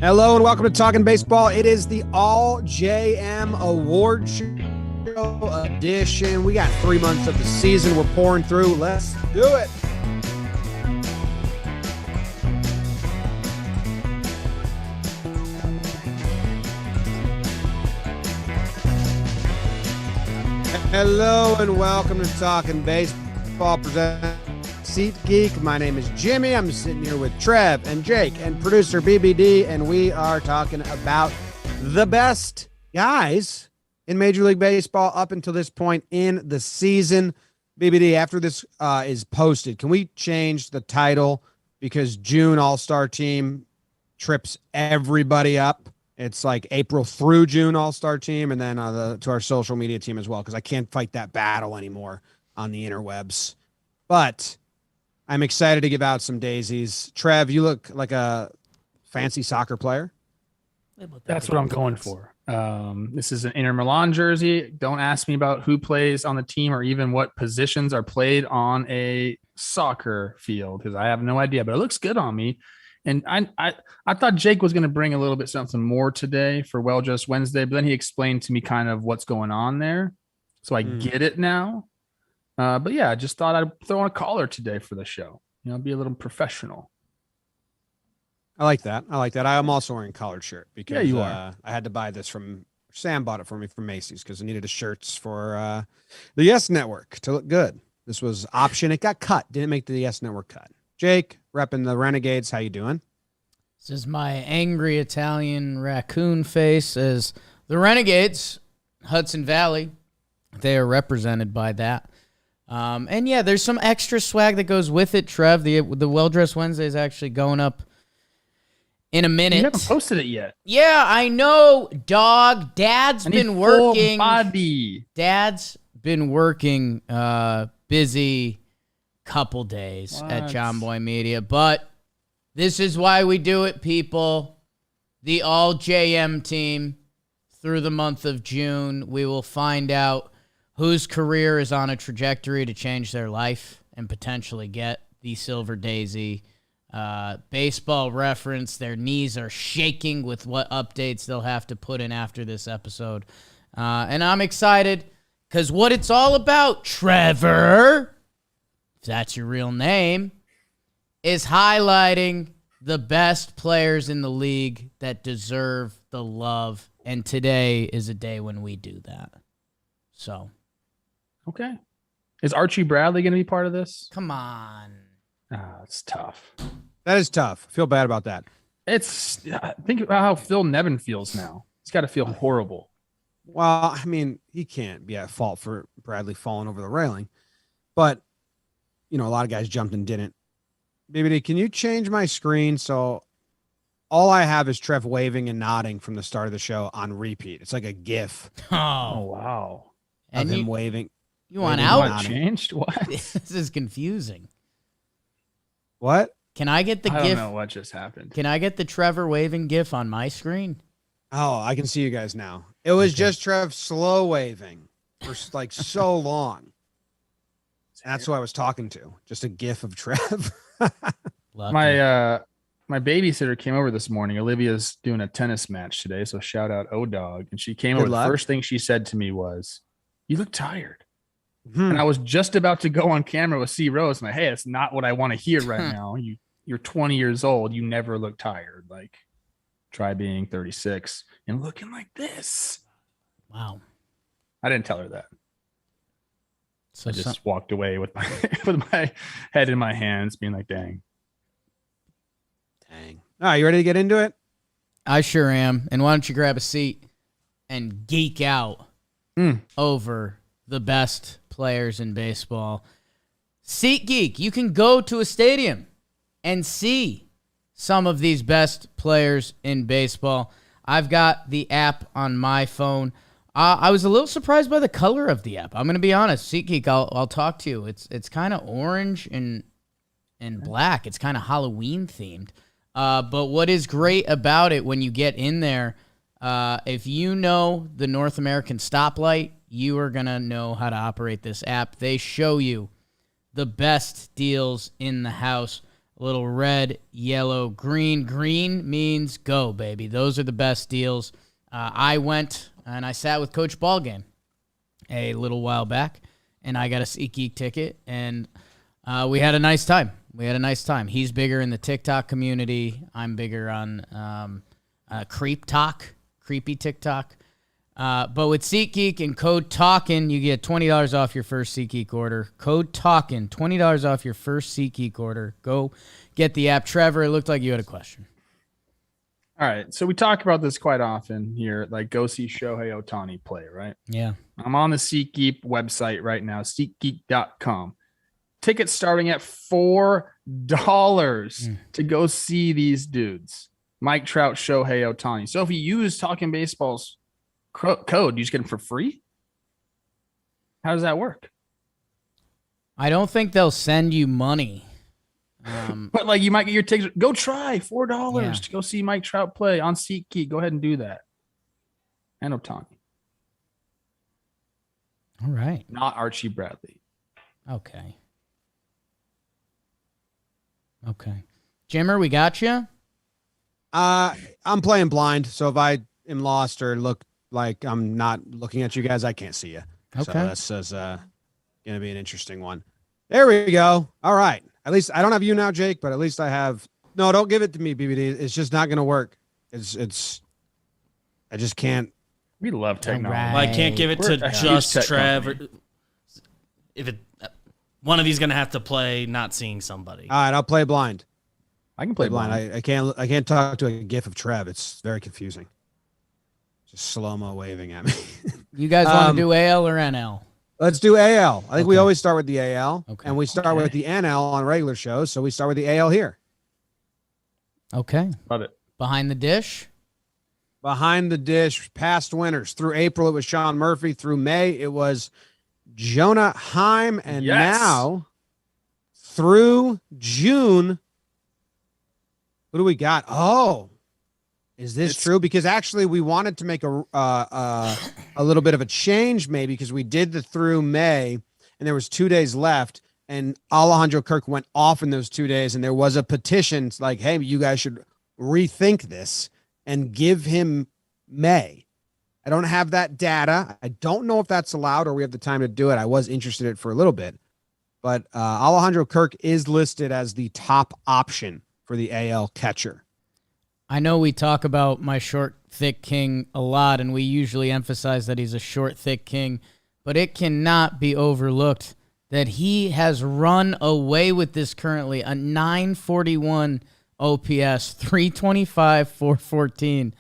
Hello and welcome to Talkin Baseball. It is the All JM Award Show edition. We got 3 months of the season we're pouring through. Let's do it. Hello and welcome to Talkin Baseball present SeatGeek. My name is Jimmy. I'm sitting here with Trev and Jake and producer BBD, and we are talking about the best guys in Major League Baseball up until this point in the season. BBD, after this is posted, can we change the title because June All-Star Team trips everybody up? It's like April through June All-Star Team, and then to our social media team as well, because I can't fight that battle anymore on the interwebs. But I'm excited to give out some daisies. Trev, you look like a fancy soccer player. That's what I'm going for. This is an Inter Milan jersey. Don't ask me about who plays on the team or even what positions are played on a soccer field because I have no idea, but it looks good on me. And I thought Jake was going to bring a little bit something more today for Well Just Wednesday, but then he explained to me kind of what's going on there. So I get it now. But yeah, I just thought I'd throw in a collar today for the show. You know, be a little professional. I like that. I'm also wearing a collared shirt because you are. I had to buy this from Sam. Bought it for me from Macy's because I needed the shirts for the Yes Network to look good. This was option. It got cut. Didn't make the Yes Network cut. Jake, repping the Renegades. How you doing? This is my angry Italian raccoon face as the Renegades, Hudson Valley. They are represented by that. And yeah, there's some extra swag that goes with it, Trev. The Well Dressed Wednesday is actually going up in a minute. You haven't posted it yet. Yeah, I know, dog. Dad's been working. Full body. Dad's been working busy couple days at John Boy Media, but this is why we do it, people. The All JM team through the month of June. We will find out whose career is on a trajectory to change their life and potentially get the Silver Daisy. Baseball Reference, their knees are shaking with what updates they'll have to put in after this episode. And I'm excited because what it's all about, Trevor, if that's your real name, is highlighting the best players in the league that deserve the love. And today is a day when we do that. So. Okay. Is Archie Bradley going to be part of this? Come on. It's tough. That is tough. I feel bad about that. Think about how Phil Nevin feels now. He's got to feel horrible. Well, I mean, he can't be at fault for Bradley falling over the railing, but you know, a lot of guys jumped and didn't. BBD, can you change my screen so all I have is Trev waving and nodding from the start of the show on repeat? It's like a GIF. Oh, wow. Of him waving. You want out? What changed? What? This is confusing. What? Can I get the GIF? I don't know what just happened. Can I get the Trevor waving GIF on my screen? Oh, I can see you guys now. It was just Trev slow waving for like so long. That's who I was talking to. Just a GIF of Trev. My babysitter came over this morning. Olivia's doing a tennis match today, so shout out O-Dog. And she came over. The first thing she said to me was, "You look tired." And I was just about to go on camera with C Rose. I'm like, hey, it's not what I want to hear right now. You're 20 years old. You never look tired. Like, try being 36 and looking like this. Wow. I didn't tell her that. So I just walked away with my head in my hands, being like, dang. All right, you ready to get into it? I sure am. And why don't you grab a seat and geek out over the best players in baseball. SeatGeek, you can go to a stadium and see some of these best players in baseball. I've got the app on my phone. I was a little surprised by the color of the app. I'm going to be honest. SeatGeek, I'll talk to you. It's kind of orange and black. It's kind of Halloween themed. But what is great about it when you get in there, if you know the North American stoplight, you are going to know how to operate this app. They show you the best deals in the house. a little red, yellow, green. Green means go, baby. Those are the best deals. I went and I sat with Coach Ballgame a little while back, and I got a SeatGeek ticket, and we had a nice time. He's bigger in the TikTok community. I'm bigger on creepy TikTok. But with SeatGeek and code Talkin, you get $20 off your first SeatGeek order. Code Talkin, $20 off your first SeatGeek order. Go get the app. Trevor, it looked like you had a question. All right. So we talk about this quite often here, like go see Shohei Ohtani play, right? Yeah. I'm on the SeatGeek website right now, SeatGeek.com. Tickets starting at $4 to go see these dudes. Mike Trout, Shohei Ohtani. So if you use Talking Baseball's code, you just get them for free? How does that work? I don't think they'll send you money. But like you might get your tickets. Go try $4 to go see Mike Trout play on SeatGeek. Go ahead and do that. And Ohtani. All right. Not Archie Bradley. Okay. Jimmer, we got you? I'm playing blind, so if I am lost or look like I'm not looking at you guys, I can't see you. Okay. So this is going to be an interesting one. There we go. All right. At least I don't have you now, Jake, but at least I have. No, don't give it to me, BBD. It's just not going to work. It's. I just can't. We love technology. Right. Well, I can't give it to just Trev. If it, one of you's going to have to play not seeing somebody. All right, I'll play blind. I can play blind. I can't talk to a GIF of Trev. It's very confusing. Just slow-mo waving at me. You guys want to do AL or NL? Let's do AL. I think we always start with the AL, and we start Okay. with the NL on regular shows, so we start with the AL here. Okay. Love it. Behind the dish? Behind the dish, past winners. Through April, it was Sean Murphy. Through May, it was Jonah Heim. And now, through June, who do we got? Oh, is this true? Because actually, we wanted to make a little bit of a change, maybe, because we did the through May, and there was 2 days left, and Alejandro Kirk went off in those 2 days, and there was a petition like, hey, you guys should rethink this and give him May. I don't have that data. I don't know if that's allowed or we have the time to do it. I was interested in it for a little bit, but Alejandro Kirk is listed as the top option for the AL catcher. I know we talk about my short, thick king a lot, and we usually emphasize that he's a short, thick king, but it cannot be overlooked that he has run away with this currently, a 941 OPS, 325, 414.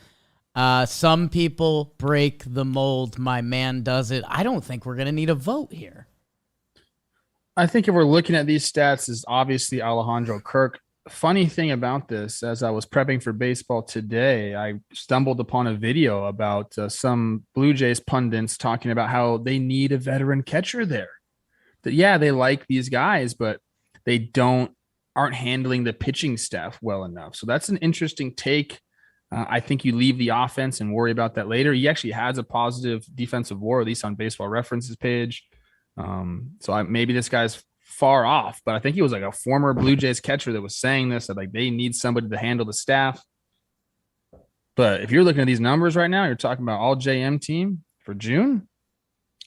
Some people break the mold. My man does it. I don't think we're going to need a vote here. I think if we're looking at these stats, is obviously Alejandro Kirk. Funny thing about this, as I was prepping for baseball today, I stumbled upon a video about some Blue Jays pundits talking about how they need a veteran catcher there. That they like these guys, but they aren't handling the pitching staff well enough. So that's an interesting take. I think you leave the offense and worry about that later. He actually has a positive defensive WAR, at least on Baseball References page. Maybe this guy's far off, but I think he was like a former Blue Jays catcher that was saying this, that like they need somebody to handle the staff. But if you're looking at these numbers right now, you're talking about all JM team for June.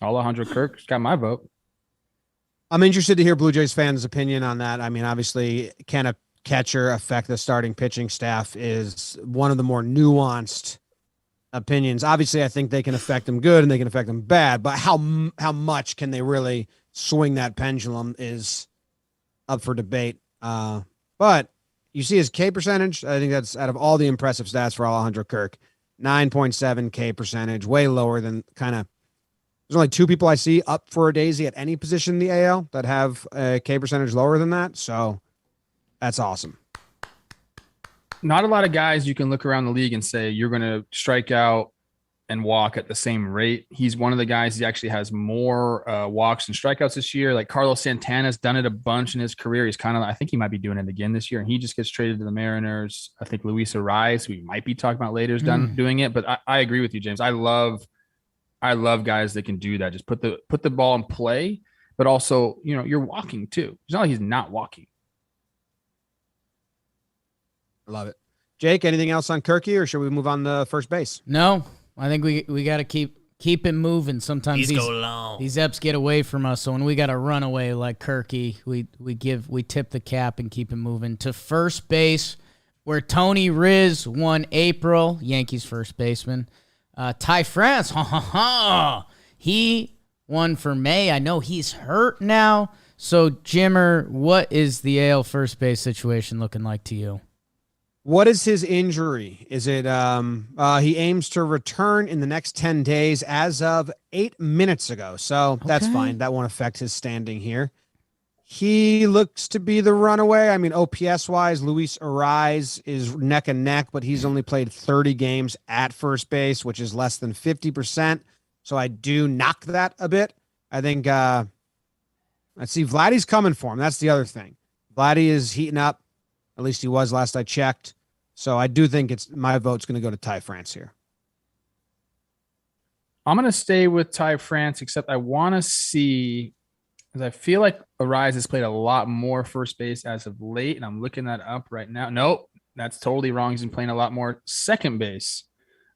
Alejandro Kirk's got my vote. I'm interested to hear Blue Jays fans' opinion on that. I mean, obviously, can a catcher affect the starting pitching staff is one of the more nuanced opinions. Obviously, I think they can affect them good and they can affect them bad, but how much can they really swing that pendulum is up for debate. But you see his K percentage. I think that's out of all the impressive stats for Alejandro Kirk, 9.7 K percentage, way lower than there's only two people I see up for a daisy at any position in the AL that have a K percentage lower than that. So that's awesome. Not a lot of guys you can look around the league and say you're going to strike out and walk at the same rate. He's one of the guys who actually has more walks and strikeouts this year. Like Carlos Santana's done it a bunch in his career. He's I think he might be doing it again this year, and he just gets traded to the Mariners. I think Luis Arias, we might be talking about later, is done doing it. But I agree with you, James. I love guys that can do that. Just put the ball in play, but also, you're walking too. It's not like he's not walking. I love it. Jake, anything else on Kirky, or should we move on to first base? No, I think we got to keep it moving. Sometimes these eps get away from us, so when we got to run away like Kirky, we tip the cap and keep it moving to first base, where Tony Riz won April, Yankees first baseman. Ty France, he won for May. I know he's hurt now. So, Jimmer, what is the AL first base situation looking like to you? What is his injury? Is it he aims to return in the next 10 days as of 8 minutes ago. So that's fine. That won't affect his standing here. He looks to be the runaway. I mean, OPS wise, Luis Ariz is neck and neck, but he's only played 30 games at first base, which is less than 50%. So I do knock that a bit. I think let's see, Vladdy's coming for him. That's the other thing. Vladdy is heating up. At least he was last I checked. So I do think my vote's going to go to Ty France here. I'm going to stay with Ty France, except I want to see, because I feel like Ariz has played a lot more first base as of late, and I'm looking that up right now. Nope, that's totally wrong. He's been playing a lot more second base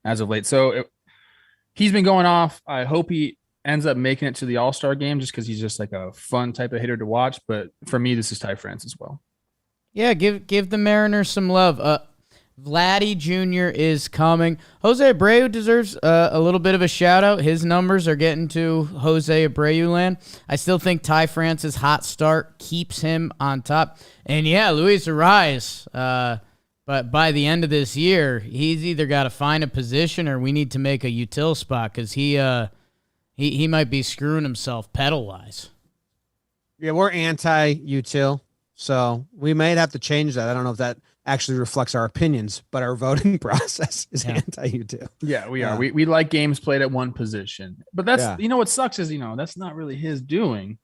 as of late. So he's been going off. I hope he ends up making it to the All-Star game just because he's just like a fun type of hitter to watch. But for me, this is Ty France as well. Yeah, give the Mariners some love. Vladdy Jr. is coming. Jose Abreu deserves a little bit of a shout-out. His numbers are getting to Jose Abreu land. I still think Ty France's hot start keeps him on top. And, yeah, Luis Ariz, but by the end of this year, he's either got to find a position or we need to make a util spot because he might be screwing himself pedal-wise. Yeah, we're anti-util. So we might have to change that. I don't know if that actually reflects our opinions, but our voting process is anti-util. Yeah, we are. We like games played at one position. But that's, what sucks is, that's not really his doing.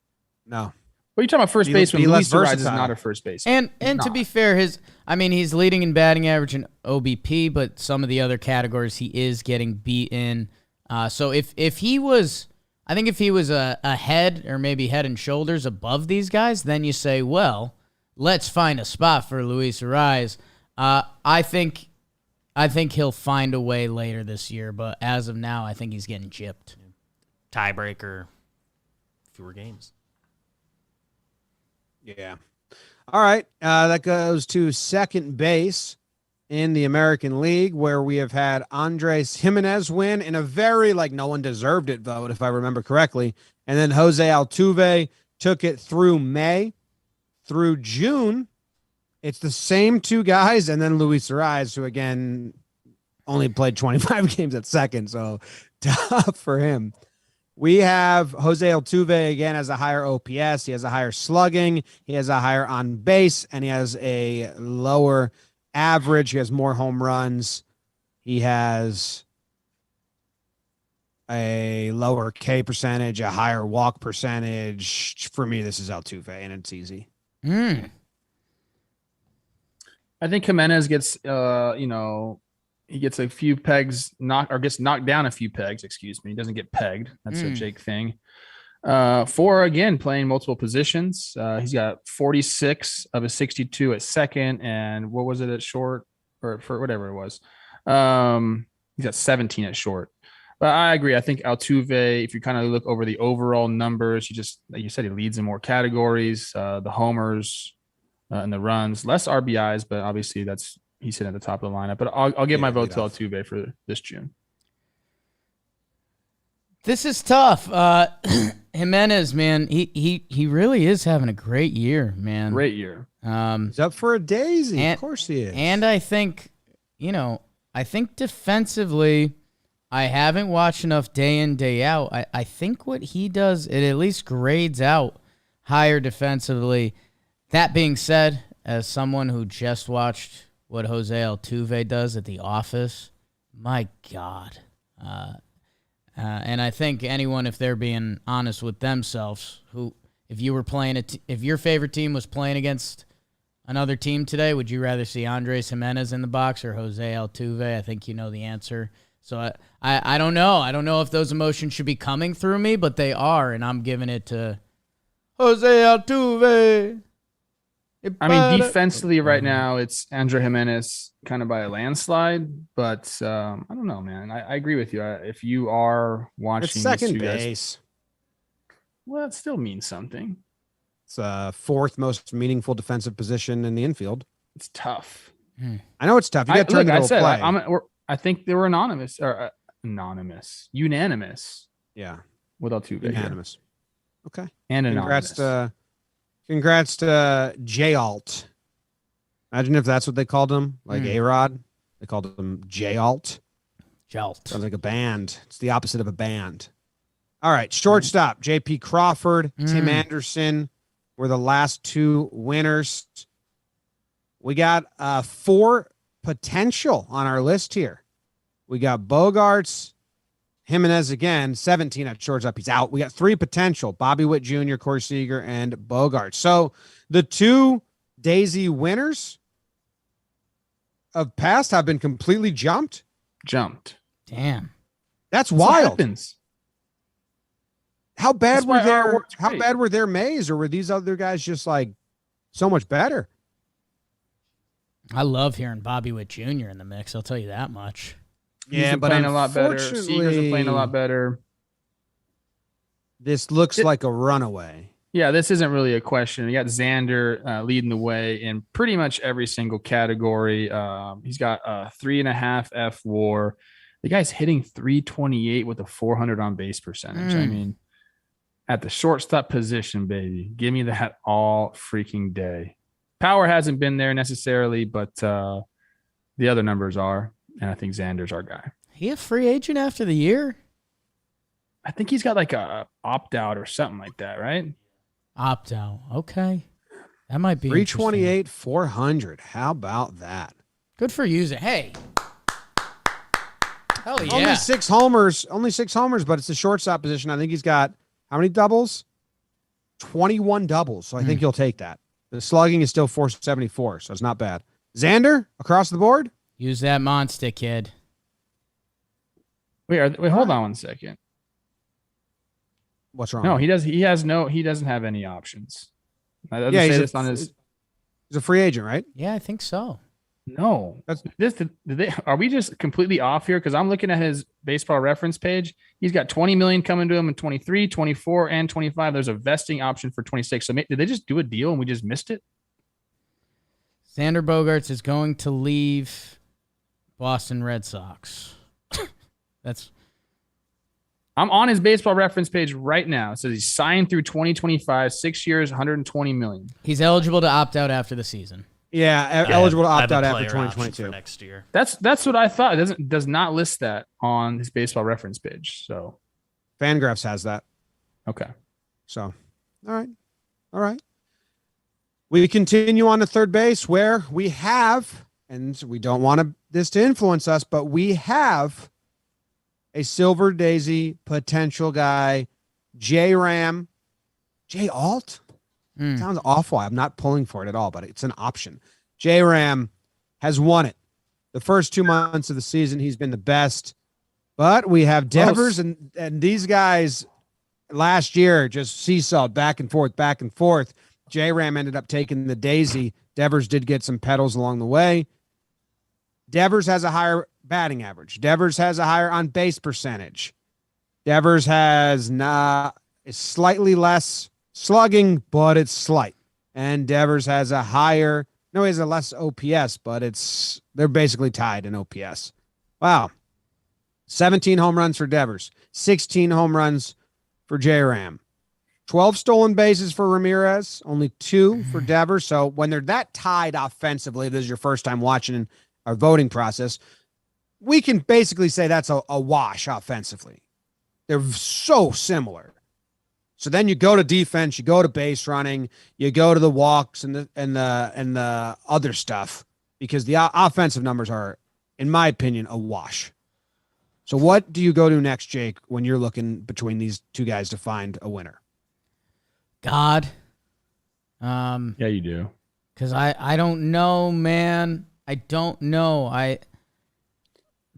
No. But you're talking about first baseman. Luis Ariz is not a first baseman. And to be fair, he's leading in batting average and OBP, but some of the other categories he is getting beat in. So if he was a head or maybe head and shoulders above these guys, then you say, well, let's find a spot for Luis Ariz. I think he'll find a way later this year, but as of now, I think he's getting gypped. Tiebreaker, fewer games. Yeah. All right. That goes to second base in the American League, where we have had Andres Jimenez win in a very, no one deserved it vote, if I remember correctly. And then Jose Altuve took it through May. Through June, it's the same two guys, and then Luis Ariz, who, again, only played 25 games at second, so tough for him. We have Jose Altuve, again, has a higher OPS. He has a higher slugging. He has a higher on base, and he has a lower average. He has more home runs. He has a lower K percentage, a higher walk percentage. For me, this is Altuve, and it's easy. I think Jimenez gets, he gets a few pegs gets knocked down a few pegs. Excuse me. He doesn't get pegged. That's a Jake thing. For again, playing multiple positions. He's got 46 of his 62 at second. And what was it at short or for whatever it was? He's got 17 at short. But I agree. I think Altuve, if you kind of look over the overall numbers, like you said, he leads in more categories, the homers and the runs, less RBIs, but obviously he's sitting at the top of the lineup. But I'll give my vote to Altuve for this June. This is tough. Jimenez, man, he really is having a great year, man. Great year. He's up for a daisy. Of course he is. And I think, defensively, I haven't watched enough day in, day out. I think what he does, it at least grades out higher defensively. That being said, as someone who just watched what Jose Altuve does at The Office, my God. And I think anyone, if they're being honest with themselves, if you were playing if your favorite team was playing against another team today, would you rather see Andres Jimenez in the box or Jose Altuve? I think you know the answer. So I don't know. I don't know if those emotions should be coming through me, but they are, and I'm giving it to Jose Altuve. I mean, defensively right now, it's Andrew Jimenez kind of by a landslide, but I don't know, man. I agree with you. If you are watching It's second these two base. well, it still means something. It's fourth most meaningful defensive position in the infield. It's tough. I know it's tough. You got to turn it into a play. I think they were unanimous. Yeah, with Altuve. Unanimous. Okay. And congrats to J-Alt. Imagine if that's what they called him, like A-Rod. They called him J-Alt. Jalt. Sounds like a band. It's the opposite of a band. All right, shortstop, J.P. Crawford, Tim Anderson were the last two winners. We got 4 potential on our list here. We got Bogarts, Jimenez again, 17 at shortstop. He's out. We got 3 potential, Bobby Witt Jr., Corey Seager, and Bogarts. So the 2 Daisy winners of past have been completely jumped. Damn. That's wild. What happens. How bad were their Mays, or were these other guys just like so much better? I love hearing Bobby Witt Jr. in the mix. I'll tell you that much. He's but playing a lot better. Seagers are playing a lot better. This looks like a runaway. Yeah, this isn't really a question. You got Xander leading the way in pretty much every single category. He's got a 3.5 F WAR. The guy's hitting 328 with a 400 on base percentage. I mean, at the shortstop position, baby, give me that all freaking day. Power hasn't been there necessarily, but the other numbers are, and I think Xander's our guy. He a free agent after the year? I think he's got like a opt-out or something like that, right? Opt-out. Okay. That might be 328, 400. How about that? Good for using. Hey. Hell yeah. Only 6 homers, but it's a shortstop position. I think he's got how many doubles? 21 doubles. So I think he'll take that. The slugging is still 474, so it's not bad. Xander, across the board? Use that monster, kid. Wait, hold on one second. What's wrong? No, he doesn't have any options. He's a free agent, right? Yeah, I think so. No, are we just completely off here? Because I'm looking at his baseball reference page. He's got 20 million coming to him in 23, 24, and 25. There's a vesting option for 26. So did they just do a deal and we just missed it? Xander Bogaerts is going to leave Boston Red Sox. I'm on his baseball reference page right now. It says he's signed through 2025, 6 years, 120 million. He's eligible to opt out after the season. Yeah, eligible to opt out after 2022 next year. That's what I thought. It does not list that on his baseball reference page. So Fangraphs has that. Okay. So, all right. We continue on to third base where we have, and we don't want this to influence us, but we have a Silver Daisy potential guy, J-Ram, J-Alt. Sounds awful. I'm not pulling for it at all, but it's an option. J-Ram has won it. The first 2 months of the season, he's been the best. But we have Devers, and these guys last year just seesawed back and forth. J-Ram ended up taking the Daisy. Devers did get some pedals along the way. Devers has a higher batting average. Devers has a higher on-base percentage. Devers is slightly less slugging, but it's slight. And Devers has he has a less OPS, but they're basically tied in OPS. Wow. 17 home runs for Devers, 16 home runs for J-Ram, 12 stolen bases for Ramirez, only 2 for Devers. So when they're that tied offensively, this is your first time watching our voting process, we can basically say that's a wash offensively. They're so similar. So then you go to defense, you go to base running, you go to the walks and the other stuff, because the offensive numbers are, in my opinion, a wash. So what do you go to next, Jake, when you're looking between these two guys to find a winner? God. Yeah, you do. Because I don't know, man. I don't know. I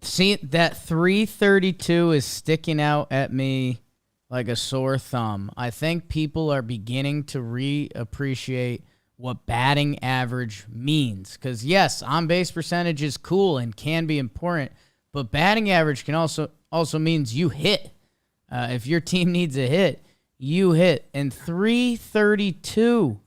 see that 332 is sticking out at me like a sore thumb. I think people are beginning to reappreciate what batting average means. Because, yes, on-base percentage is cool and can be important, but batting average can also means you hit. If your team needs a hit, you hit. And 332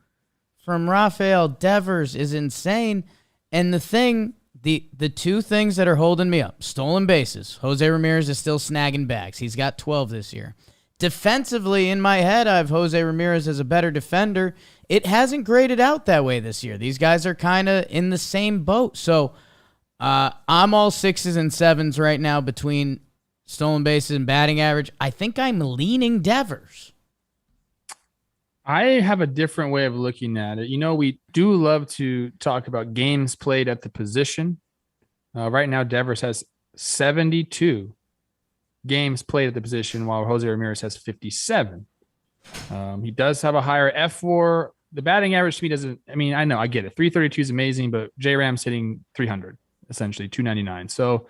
from Rafael Devers is insane. And the two things that are holding me up, stolen bases. Jose Ramirez is still snagging bags. He's got 12 this year. Defensively, in my head, I have Jose Ramirez as a better defender. It hasn't graded out that way this year. These guys are kind of in the same boat. So I'm all 6s and 7s right now between stolen bases and batting average. I think I'm leaning Devers. I have a different way of looking at it. We do love to talk about games played at the position. Right now, Devers has 72 games played at the position, while Jose Ramirez has 57. He does have a higher F4. The batting average to me doesn't. I mean, I get it. 332 is amazing, but J-Ram's hitting 300, essentially 299. So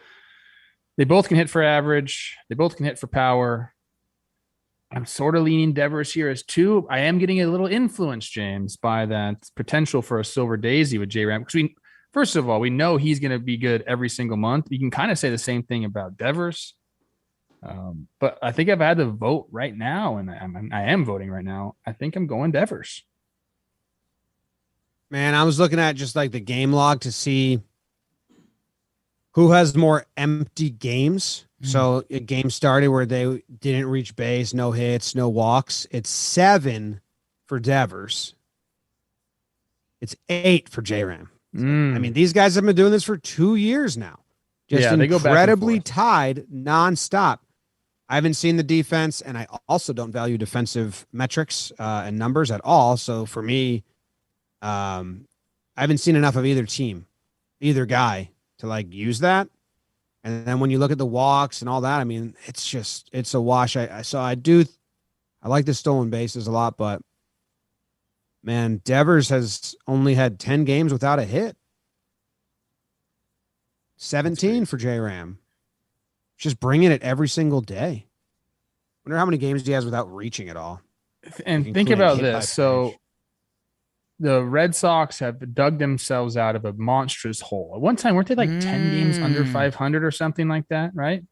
they both can hit for average. They both can hit for power. I'm sort of leaning Devers here as 2. I am getting a little influence, James, by that potential for a silver daisy with J-Ram. Because first of all, we know he's going to be good every single month. You can kind of say the same thing about Devers. But I think I've had to vote right now, and I am voting right now. I think I'm going Devers. Man, I was looking at just like the game log to see who has more empty games. So a game started where they didn't reach base, no hits, no walks. It's 7 for Devers. It's 8 for J-Ram. I mean, these guys have been doing this for 2 years now. Just they go back and incredibly forth. tied nonstop. I haven't seen the defense, and I also don't value defensive metrics and numbers at all. So for me, I haven't seen enough of either team, either guy to use that. And then when you look at the walks and all that, I mean, it's a wash. I like the stolen bases a lot, but man, Devers has only had 10 games without a hit. 17 for J-Ram. Just bringing it every single day. Wonder how many games he has without reaching at all. And think about this. So the Red Sox have dug themselves out of a monstrous hole. At one time, weren't they 10 games under 500 or something like that, right?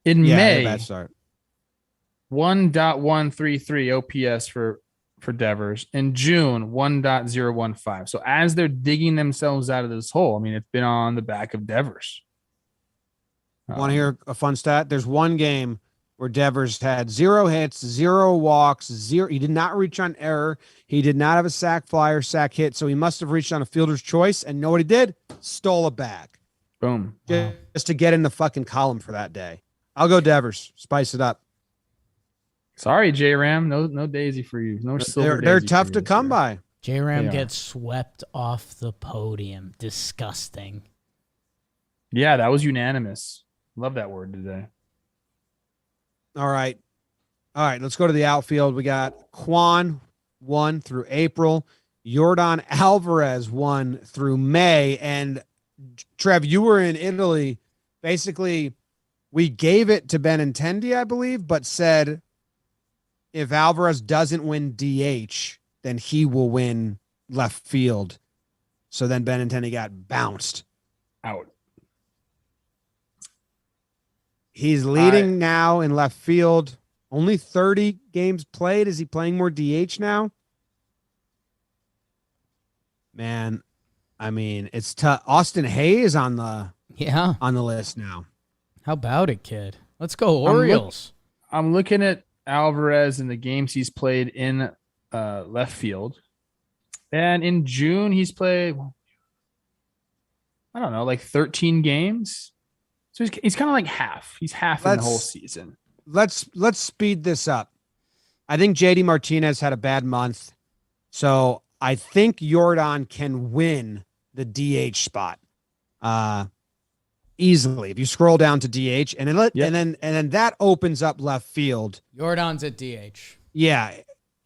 In May, bad start. 1.133 OPS for Devers. In June, 1.015. So as they're digging themselves out of this hole, I mean, it's been on the back of Devers. Want to hear a fun stat? There's one game where Devers had 0 hits, 0 walks, 0. He did not reach on error. He did not have a sac fly or sac hit, so he must have reached on a fielder's choice. And know what he did? Stole a bag. Boom. Just to get in the fucking column for that day. I'll go Devers. Spice it up. Sorry, J-Ram. No daisy for you. No silver. They're tough to come by. J-Ram gets swept off the podium. Disgusting. Yeah, that was unanimous. Love that word today. All right. Let's go to the outfield. We got Quan 1 through April, Yordan Alvarez 1 through May. And Trev, you were in Italy. Basically, we gave it to Benintendi, I believe, but said if Alvarez doesn't win DH, then he will win left field. So then Benintendi got bounced out. He's leading now in left field. Only 30 games played. Is he playing more DH now? Man, I mean, it's tough. Austin Hayes on the list now. How about it, kid? Let's go Orioles. I'm looking at Alvarez and the games he's played in left field. And in June, he's played, 13 games. So he's kind of like half. He's half in the whole season. Let's speed this up. I think JD Martinez had a bad month. So I think Yordan can win the DH spot easily. If you scroll down to DH and then that opens up left field. Yordan's at DH. Yeah.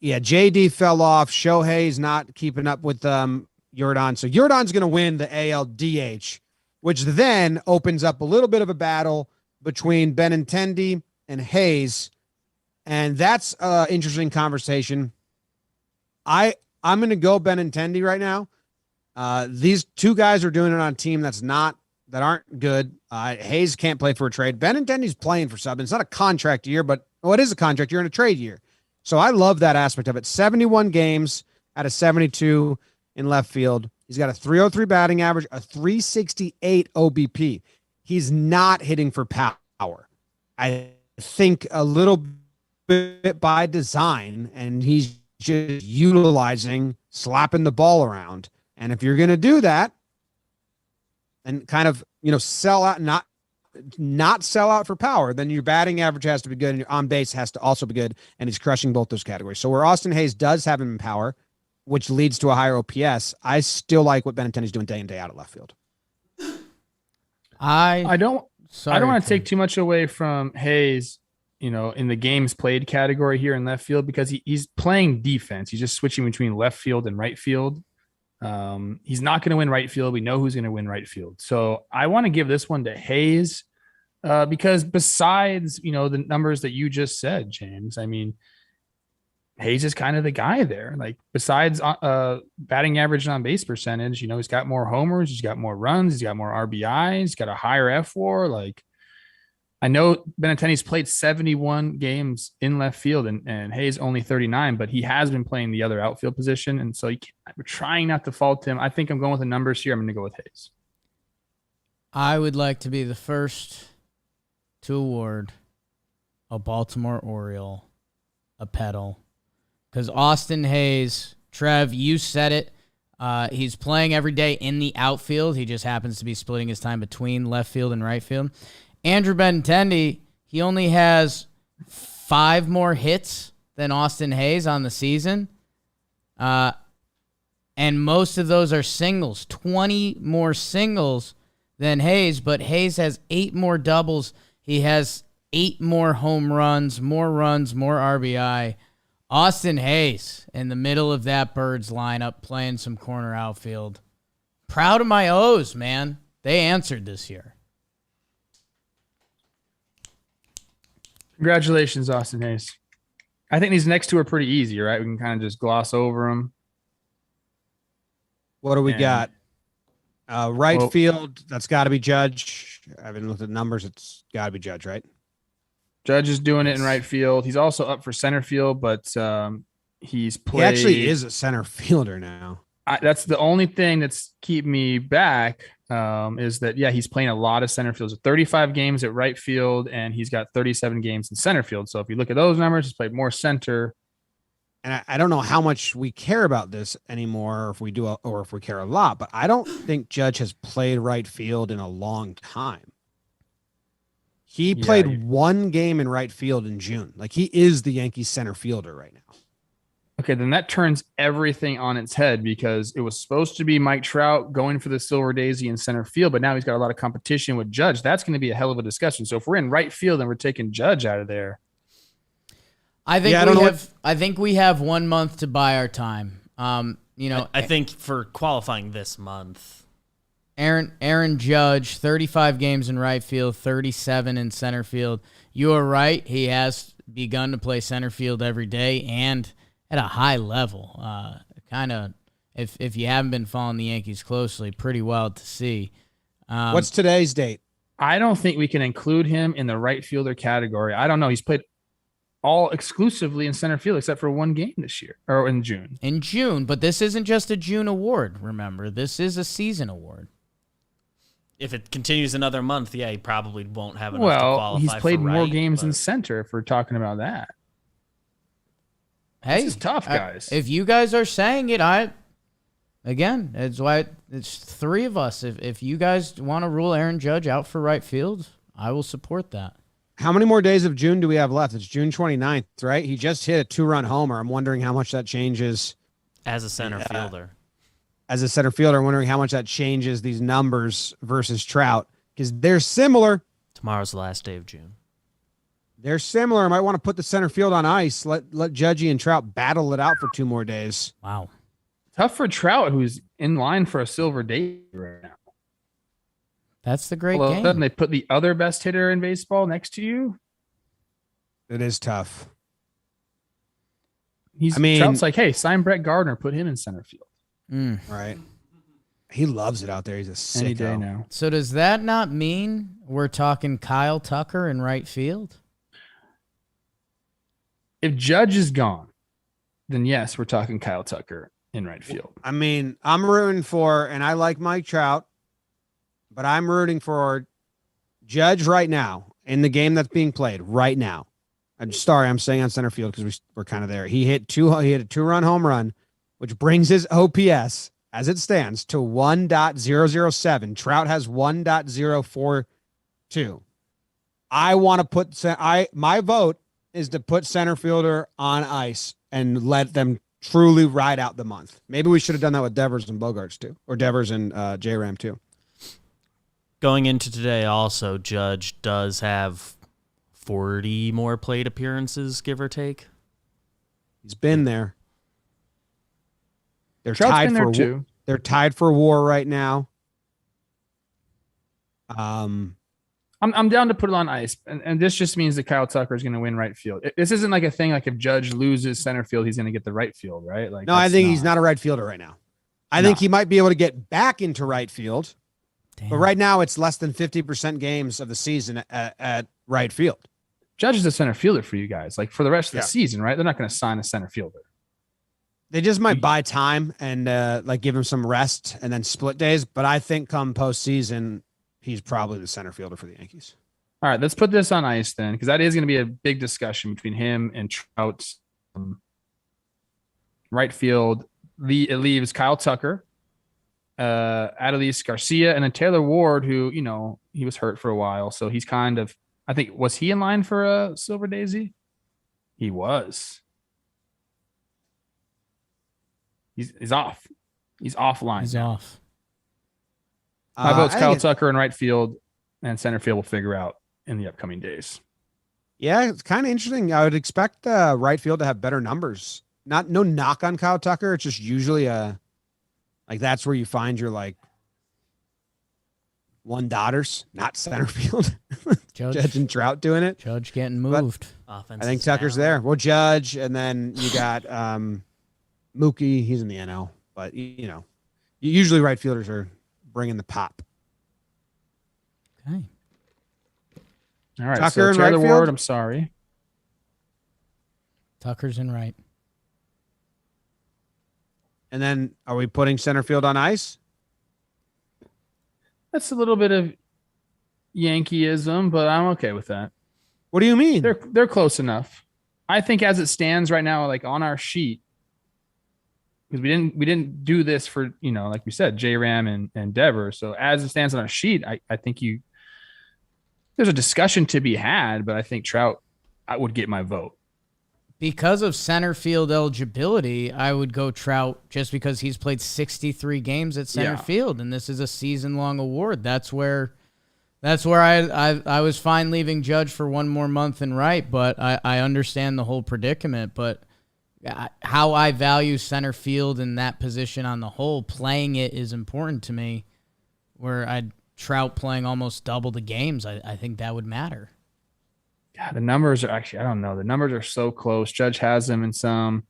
JD fell off. Shohei's not keeping up with Yordan. So Yordan's going to win the AL DH, which then opens up a little bit of a battle between Benintendi and Hayes. And that's an interesting conversation. I I'm going to go Benintendi right now. These two guys are doing it on a team that aren't good. Hayes can't play for a trade. Benintendi's playing for something. It's not a contract year, but it is a contract year and a trade year. So I love that aspect of it. 71 games out of 72 in left field. He's got a 303 batting average, a 368 OBP. He's not hitting for power. I think a little bit by design, and he's just utilizing slapping the ball around. And if you're going to do that and kind of, sell out, not sell out for power, then your batting average has to be good and your on base has to also be good. And he's crushing both those categories. So where Austin Hayes does have him in power, which leads to a higher OPS, I still like what Benintendi's doing day in, day out at left field. I don't want to take too much away from Hayes, in the games played category here in left field, because he's playing defense. He's just switching between left field and right field. He's not going to win right field. We know who's going to win right field. So I want to give this one to Hayes because besides, the numbers that you just said, James, I mean, Hayes is kind of the guy there. Like besides batting average and on base percentage, he's got more homers, he's got more runs, he's got more RBIs, he's got a higher F4. Like I know Benintendi's played 71 games in left field and Hayes only 39, but he has been playing the other outfield position. And so we're trying not to fault him. I think I'm going with the numbers here. I'm going to go with Hayes. I would like to be the first to award a Baltimore Oriole a pedal. Because Austin Hayes, Trev, you said it. He's playing every day in the outfield. He just happens to be splitting his time between left field and right field. Andrew Benintendi, he only has 5 more hits than Austin Hayes on the season. And most of those are singles. 20 more singles than Hayes, but Hayes has 8 more doubles. He has 8 more home runs, more RBI. Austin Hayes in the middle of that Birds lineup playing some corner outfield. Proud of my O's, man. They answered this year. Congratulations, Austin Hayes. I think these next two are pretty easy, right? We can kind of just gloss over them. What do we got? Right field, that's got to be Judge. I haven't looked at numbers. It's got to be Judge, right? Judge is doing it in right field. He's also up for center field, but he's played. He actually is a center fielder now. That's the only thing that's keep me back is that, he's playing a lot of center field. So 35 games at right field, and he's got 37 games in center field. So if you look at those numbers, he's played more center. And I don't know how much we care about this anymore, or if we do, or if we care a lot, but I don't think Judge has played right field in a long time. He played 1 game in right field in June. Like he is the Yankees center fielder right now. Okay, then that turns everything on its head because it was supposed to be Mike Trout going for the Silver Daisy in center field, but now he's got a lot of competition with Judge. That's going to be a hell of a discussion. So if we're in right field and we're taking Judge out of there, I think we have 1 month to buy our time. I think for qualifying this month, Aaron Judge, 35 games in right field, 37 in center field. You are right. He has begun to play center field every day and at a high level. Kind of, if you haven't been following the Yankees closely, pretty wild to see. What's today's date? I don't think we can include him in the right fielder category. I don't know. He's played all exclusively in center field except for 1 game this year or in June. In June, but this isn't just a June award, remember. This is a season award. If it continues another month, he probably won't have enough to qualify. He's played for more games in center if we're talking about that. Hey, this is tough, guys. If you guys are saying it, it's why it's 3 of us. If you guys want to rule Aaron Judge out for right field, I will support that. How many more days of June do we have left? It's June 29th, right? He just hit a 2-run homer. I'm wondering how much that changes. As a center fielder. As a center fielder, I'm wondering how much that changes these numbers versus Trout because they're similar. Tomorrow's the last day of June. They're similar. I might want to put the center field on ice. Let Judgy and Trout battle it out for 2 more days. Wow. Tough for Trout, who's in line for a Silver Daisy right now. That's the great game. All of a sudden, they put the other best hitter in baseball next to you. It is tough. Trout's like, hey, sign Brett Gardner, put him in center field. Right. He loves it out there. He's a sicko. Any day now. So does that not mean we're talking Kyle Tucker in right field? If Judge is gone, then yes, we're talking Kyle Tucker in right field. I mean, I'm rooting for, and I like Mike Trout, but I'm rooting for Judge right now in the game that's being played right now. I'm sorry, I'm staying on center field because we're kind of there. He hit a 2-run home run, which brings his OPS as it stands to 1.007. Trout has 1.042. I want to put my vote is to put center fielder on ice and let them truly ride out the month. Maybe we should have done that with Devers and Bogarts too, or Devers and J-Ram too. Going into today also, Judge does have 40 more plate appearances, give or take. He's been there. They're Trout's tied been for there too. They're tied for WAR right now. I'm down to put it on ice, and this just means that Kyle Tucker is going to win right field. This isn't like a thing like if Judge loses center field, he's going to get the right field, right? Like no, I think he's not a right fielder right now. I think he might be able to get back into right field, but right now it's less than 50% games of the season at right field. Judge is a center fielder for you guys, like for the rest of the season, right? They're not going to sign a center fielder. They just might buy time and like give him some rest and then split days. But I think come postseason, he's probably the center fielder for the Yankees. All right, let's put this on ice then, because that is going to be a big discussion between him and Trout. Right field, it leaves Kyle Tucker, Adolis Garcia, and then Taylor Ward, who, he was hurt for a while. So he's kind of, I think, was he in line for a Silver Daisy? He was. He's off. He's offline. He's off. My vote's Kyle Tucker in right field, and center field will figure out in the upcoming days. Yeah, it's kind of interesting. I would expect right field to have better numbers. No knock on Kyle Tucker. It's just usually that's where you find your one dotters, not center field. Judge and Trout doing it. Judge getting moved. I think Tucker's there. Well, Judge, and then you got Mookie. He's in the NL, but usually right fielders are bringing the pop. Okay. All right. Tucker in Taylor right Ward, field? I'm sorry. Tucker's in right. And then are we putting center field on ice? That's a little bit of Yankeeism, but I'm okay with that. What do you mean? They're close enough. I think as it stands right now, like on our sheet, because we didn't do this for, like we said, J-Ram and Devers. So as it stands on our sheet, I think there's a discussion to be had, but I think Trout, I would get my vote. Because of center field eligibility, I would go Trout just because he's played 63 games at center field, and this is a season-long award. That's where I was fine leaving Judge for one more month in right, but I understand the whole predicament. But how I value center field in that position on the whole, playing it is important to me. Where Trout playing almost double the games, I think that would matter. Yeah, the numbers are actually, I don't know. The numbers are so close. Judge has them in some.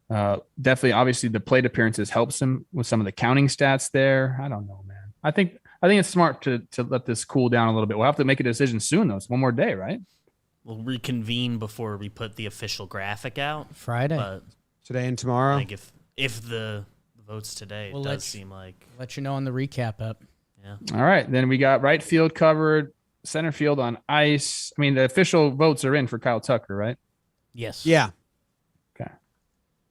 Definitely, obviously, the plate appearances helps him with some of the counting stats there. I don't know, man. I think it's smart to let this cool down a little bit. We'll have to make a decision soon, though. It's one more day, right? We'll reconvene before we put the official graphic out. Friday. But Today and tomorrow? I think if the votes today, it does seem like. Let you know on the recap up. Yeah. All right. Then we got right field covered, center field on ice. I mean, the official votes are in for Kyle Tucker, right? Yes. Yeah. Okay.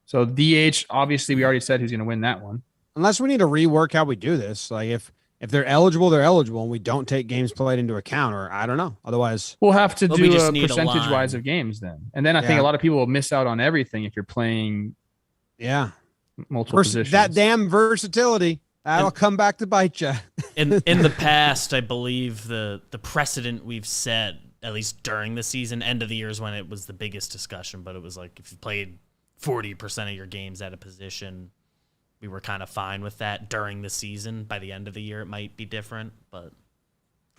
So DH, obviously, we already said who's going to win that one. Unless we need to rework how we do this. Like if they're eligible, they're eligible, and we don't take games played into account, or I don't know. Otherwise, we'll have to do just a need a percentage-wise line. of games then. And then I think a lot of people will miss out on everything if you're playing multiple positions. That damn versatility. That'll come back to bite you. in the past, I believe the precedent we've set, at least during the season, end of the year is when it was the biggest discussion. But it was like if you played 40% of your games at a position, we were kind of fine with that during the season. By the end of the year, it might be different, but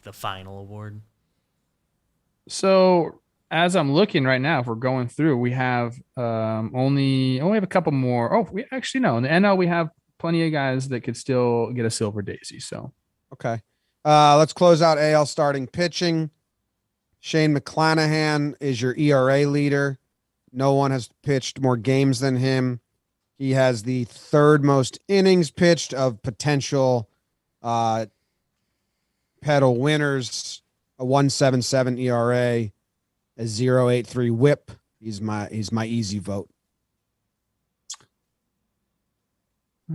the final award. So as I'm looking right now, if we're going through, we have only have a couple more. Oh, we actually no. In the NL, we have plenty of guys that could still get a silver daisy. So Okay. Let's close out AL starting pitching. Shane McClanahan is your ERA leader. No one has pitched more games than him. He has the third most innings pitched of potential pedal winners, a 1.77 ERA, a 0.83 whip. He's my easy vote.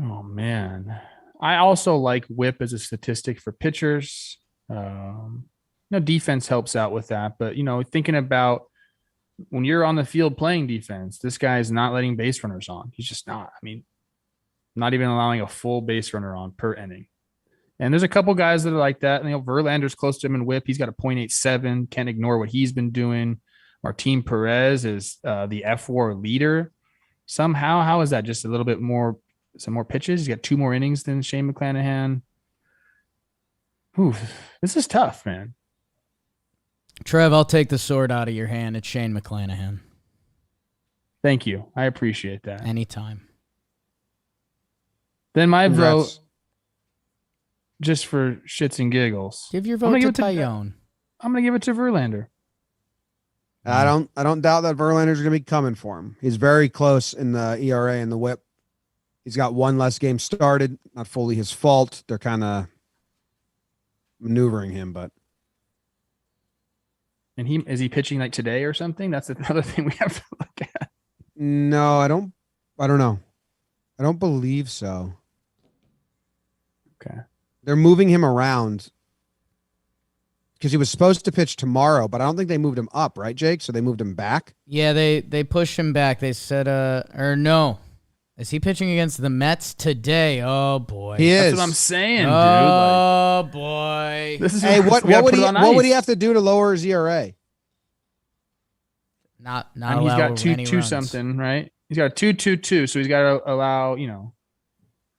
oh man. I also like whip as a statistic for pitchers. Defense helps out with that, but thinking about when you're on the field playing defense, this guy is not letting base runners on. He's just not. I mean, not even allowing a full base runner on per inning. And there's a couple guys that are like that. Verlander's close to him in whip. He's got a 0.87. Can't ignore what he's been doing. Martin Perez is the F4 leader. Somehow, how is that? Just a little bit more, some more pitches. He's got 2 more innings than Shane McClanahan. Oof, this is tough, man. Trev, I'll take the sword out of your hand. It's Shane McClanahan. Thank you. I appreciate that. Anytime. Then my Congrats. vote, just for shits and giggles. Give your vote to Tyone. I'm going to give it to Verlander. I don't doubt that Verlander's going to be coming for him. He's very close in the ERA and the whip. He's got 1 less game started. Not fully his fault. They're kind of maneuvering him, but. And is he pitching like today or something? That's another thing we have to look at. No, I don't know. I don't believe so. Okay. They're moving him around because he was supposed to pitch tomorrow, but I don't think they moved him up, right, Jake? So they moved him back. Yeah, they pushed him back. They said, or no. Is he pitching against the Mets today? Oh boy. He is. That's what I'm saying, dude. Oh boy. This is Hey, what would he have to do to lower his ERA? Not and he's got 2-2 something, right? He's got a 2.22, so he's got to allow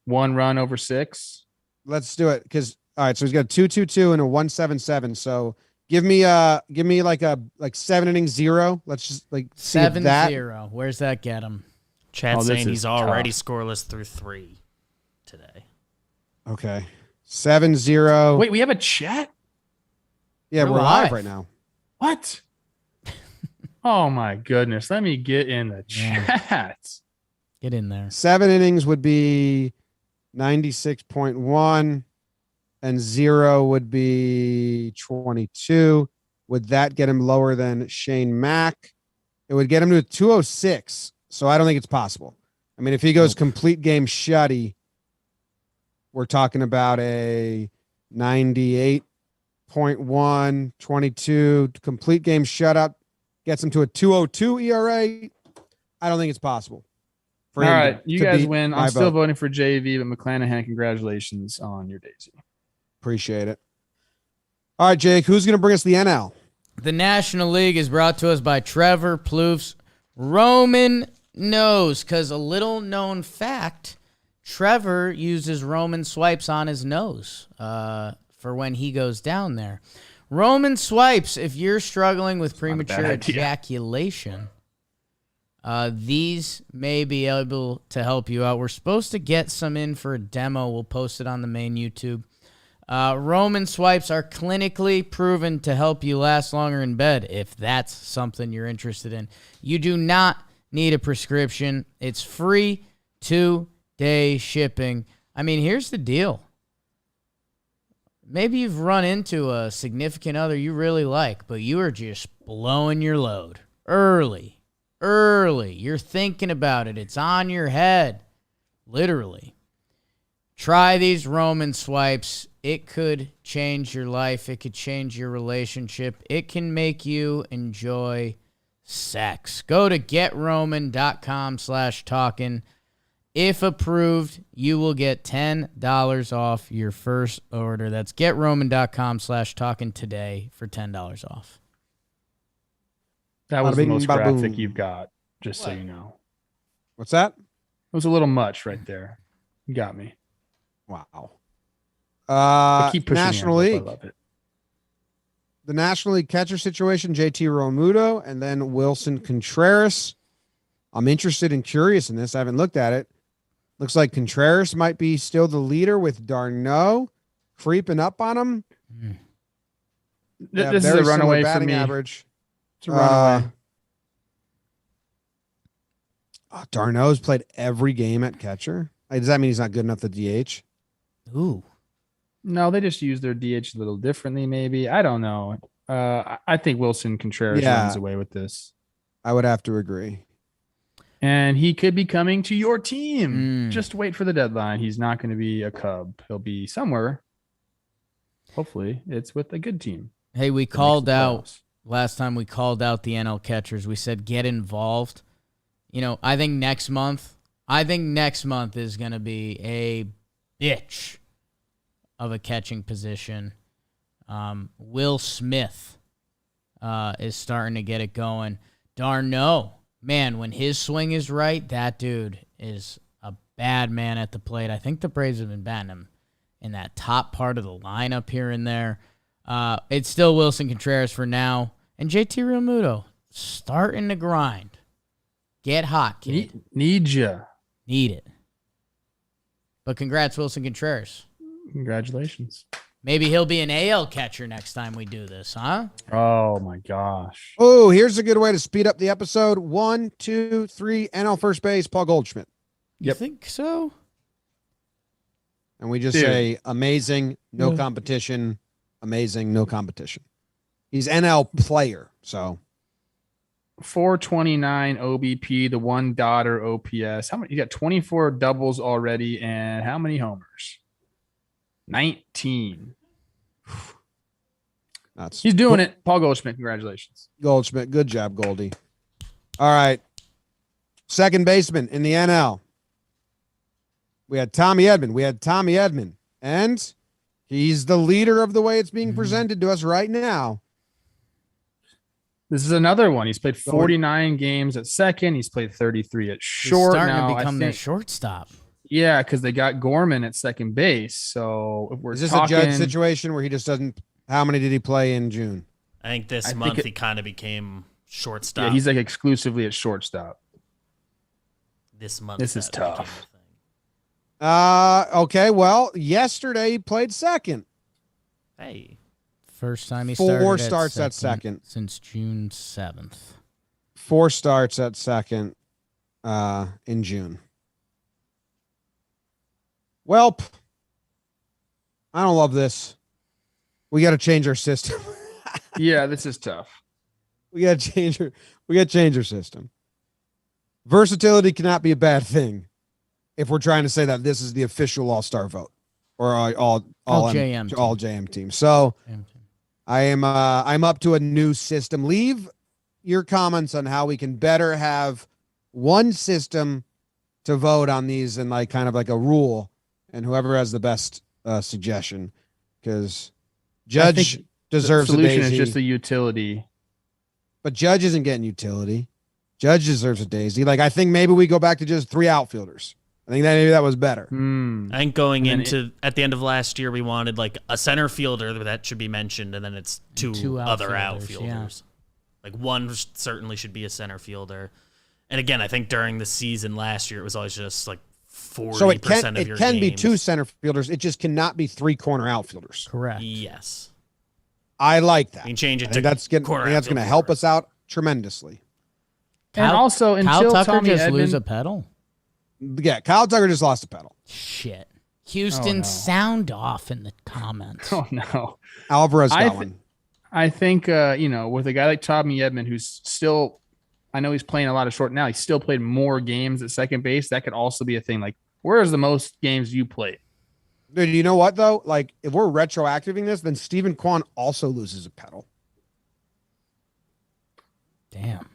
1 run over 6. Let's do it because all right. So he's got a 2.22 and a 1.77. So give me like 7 innings 0. Let's just like 7-0. Where's that get him? Chad's saying he's already scoreless through 3 today. Okay. 7-0. Wait, we have a chat? Yeah, we're live right now. What? Oh my goodness. Let me get in the chat. Get in there. 7 innings would be 96.1 and 0 would be 22. Would that get him lower than Shane Mack? It would get him to 206. So I don't think it's possible. I mean, if he goes complete game shutty, we're talking about a 98.1, 22 complete game shutout, gets him to a 2.02 ERA. I don't think it's possible. All right, you guys win. I'm still voting for JV, but McClanahan, congratulations on your daisy. Appreciate it. All right, Jake, who's going to bring us the NL? The National League is brought to us by Trevor Plouffe. Roman knows, because a little known fact, Trevor uses Roman swipes on his nose for when he goes down there. Roman swipes, if you're struggling with premature ejaculation, these may be able to help you out. We're supposed to get some in for a demo. We'll post it on the main YouTube. Roman swipes are clinically proven to help you last longer in bed, if that's something you're interested in. You do not need a prescription. It's free 2-day shipping. I mean, here's the deal. Maybe you've run into a significant other you really like, but you are just blowing your load early. You're thinking about it. It's on your head. Literally. Try these Roman swipes. It could change your life. It could change your relationship. It can make you enjoy sex. Go to getroman.com/talkin. If approved, you will get $10 off your first order. That's getroman.com/talkin today for $10 off. That was the most graphic you've got, just so you know. What's that? It was a little much right there. You got me. Wow. Keep pushing National League. I love it. the National League catcher situation, JT Realmuto, and then Wilson Contreras. I'm interested and curious in this. I haven't looked at it. Looks like Contreras might be still the leader with Darno creeping up on him. This is a runaway for me. Average. It's a runaway. Darno's played every game at catcher. Does that mean he's not good enough to DH? Ooh. No, they just use their DH a little differently, maybe. I don't know. I think Wilson Contreras runs away with this. I would have to agree. And he could be coming to your team. Just wait for the deadline. He's not going to be a Cub. He'll be somewhere. Hopefully, it's with a good team. Hey, we called out last time. We called out the NL catchers. We said get involved. I think next month is going to be a bitch of a catching position. Will Smith is starting to get it going. Darno, man, when his swing is right, that dude is a bad man at the plate. I think the Braves have been batting him in that top part of the lineup here and there. It's still Wilson Contreras for now. And JT Realmuto starting to grind. Get hot, kid. Need it. But congrats, Wilson Contreras. Congratulations. Maybe he'll be an AL catcher next time we do this, huh? Oh, my gosh. Oh, here's a good way to speed up the episode. 1, 2, 3, NL first base, Paul Goldschmidt. You think so? And we just say amazing, no competition. Amazing, no competition. He's NL player, so 429 OBP, the one daughter OPS. How many? You got 24 doubles already, and how many homers? 19. He's doing it. Paul Goldschmidt, congratulations. Goldschmidt, good job, Goldie. All right. Second baseman in the NL. We had Tommy Edman. And he's the leader of the way it's being presented to us right now. This is another one. He's played 49 games at second. He's played 33 at short. He's starting now, to become their shortstop. Yeah, because they got Gorman at second base. So if we're is this talking, a Judge situation where he just doesn't? How many did he play in June? I think this month he kind of became shortstop. Yeah, he's like exclusively at shortstop. This month. This is tough. Okay. Well, yesterday he played second. Hey. First time he started 4 starts at second since June 7th. 4 starts at second in June. Well, I don't love this. We got to change our system. Yeah, this is tough. We got to change our system. Versatility cannot be a bad thing if we're trying to say that this is the official all-star vote or all JM team. So I'm up to a new system. Leave your comments on how we can better have one system to vote on these and like kind of like a rule, and whoever has the best suggestion, because Judge deserves the solution a daisy. is just the utility. But Judge isn't getting utility. Judge deserves a daisy. Like, I think maybe we go back to just 3 outfielders. I think maybe that was better. I think going into at the end of last year, we wanted like a center fielder that should be mentioned, and then it's two other outfielders. Yeah. Like one certainly should be a center fielder. And again, I think during the season last year, it was always just like 40% so of your games. It can be 2 center fielders. It just cannot be 3 corner outfielders. Correct. Yes. I like that. You can change it to that's going to help us out tremendously. And also, until Kyle Tucker Tommy just Edman, lose a pedal? Yeah, Kyle Tucker just lost a pedal. Shit. Houston, sound off in the comments. Oh, no. Alvarez got one. I think, with a guy like Tommy Edman, who's still, I know he's playing a lot of short now. He still played more games at second base. That could also be a thing. Like, where is the most games you played? Dude, you know what, though? Like, if we're retroactiving this, then Stephen Kwan also loses a pedal. Damn.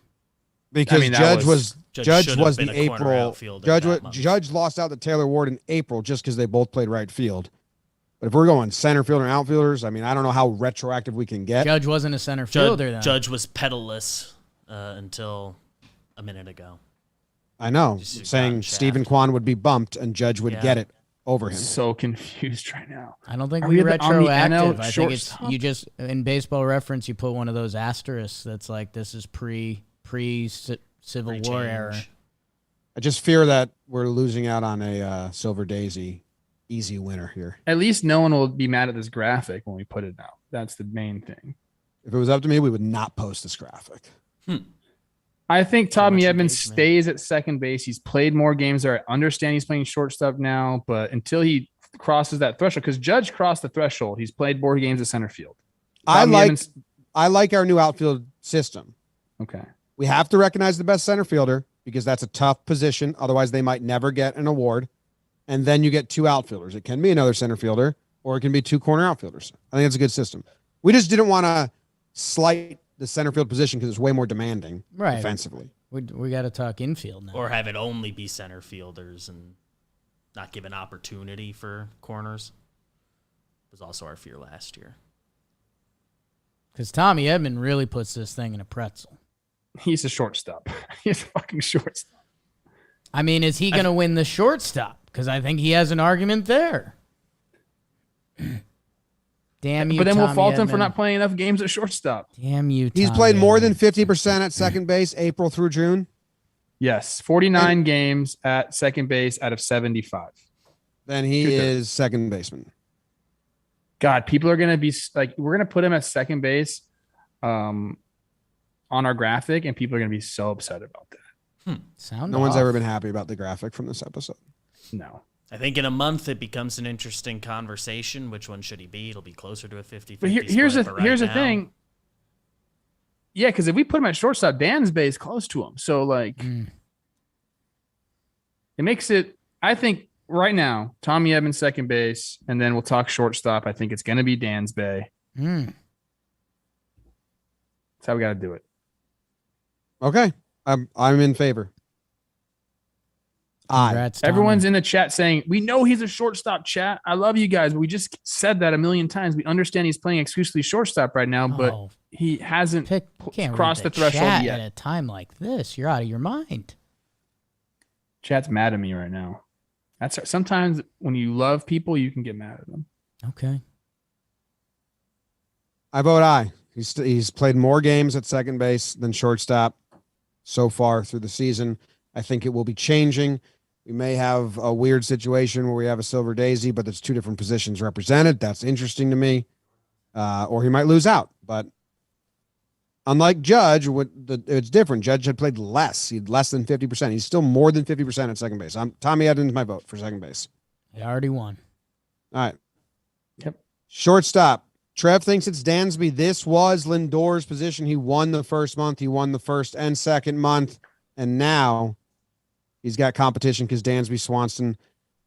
Because Judge was the April. Judge lost out to Taylor Ward in April just because they both played right field. But if we're going center fielder and outfielders, I mean, I don't know how retroactive we can get. Judge wasn't a center fielder then. Judge was pedalless until a minute ago. I know. Saying Stephen Kwan would be bumped and Judge would get it over him. So confused right now. I don't think Are we we on the retroactive. NL I think it's shortstop? you just in Baseball Reference you put one of those asterisks that's like this is pre Civil War era. Change. I just fear that we're losing out on a Silver Daisy easy winner here. At least no one will be mad at this graphic when we put it out. That's the main thing. If it was up to me, we would not post this graphic. I think Too Tommy much Edmonds engagement. stays at second base. He's played more games there. I understand he's playing shortstop now, but until he crosses that threshold, because Judge crossed the threshold, he's played more games at center field. I Tommy Edmonds- like our new outfield system. Okay. We have to recognize the best center fielder because that's a tough position. Otherwise, they might never get an award. And then you get two outfielders. It can be another center fielder, or it can be two corner outfielders. I think it's a good system. We just didn't want to slight the center field position because it's way more demanding defensively. We got to talk infield now. Or have it only be center fielders and not give an opportunity for corners. Was also our fear last year. Because Tommy Edmond really puts this thing in a pretzel. He's a shortstop. He's a fucking shortstop. I mean, is he going to win the shortstop? Because I think he has an argument there. Damn you, But then we'll Tommy fault him for Edman. not playing enough games at shortstop. Damn you, He's Tommy played more than Edman. 50% at second base April through June. Yes, 49 games at second base out of 75. Then he Good. is second baseman. God, people are going to be like, we're going to put him at second base on our graphic, and people are going to be so upset about that. Sound No one's off. ever been happy about the graphic from this episode. No. I think in a month it becomes an interesting conversation. Which one should he be? It'll be closer to a 50-50 But here's split, the but right here's the now- thing. Yeah, because if we put him at shortstop, Dan's base close to him. So, like, it makes it, I think, right now, Tommy Evans second base, and then we'll talk shortstop. I think it's going to be Dan's bay. Mm. That's how we got to do it. Okay. I'm in favor. Congrats, Tommy. Everyone's in the chat saying, we know he's a shortstop, chat. I love you guys, but we just said that a million times. We understand he's playing exclusively shortstop right now, but Oh, he hasn't can't crossed read the threshold chat yet. at a time like this. You're out of your mind. Chat's mad at me right now. That's sometimes when you love people, you can get mad at them. Okay. I vote aye. He's played more games at second base than shortstop so far through the season. I think it will be changing. We may have a weird situation where we have a Silver Daisy, but there's two different positions represented. That's interesting to me. Or he might lose out. But unlike Judge, it's different. Judge had played less. He had less than 50%. He's still more than 50% at second base. Tommy Edmonds, my vote for second base. He already won. All right. Yep. Shortstop. Trev thinks it's Dansby. This was Lindor's position. He won the first month. He won the first and second month. And now he's got competition because Dansby Swanson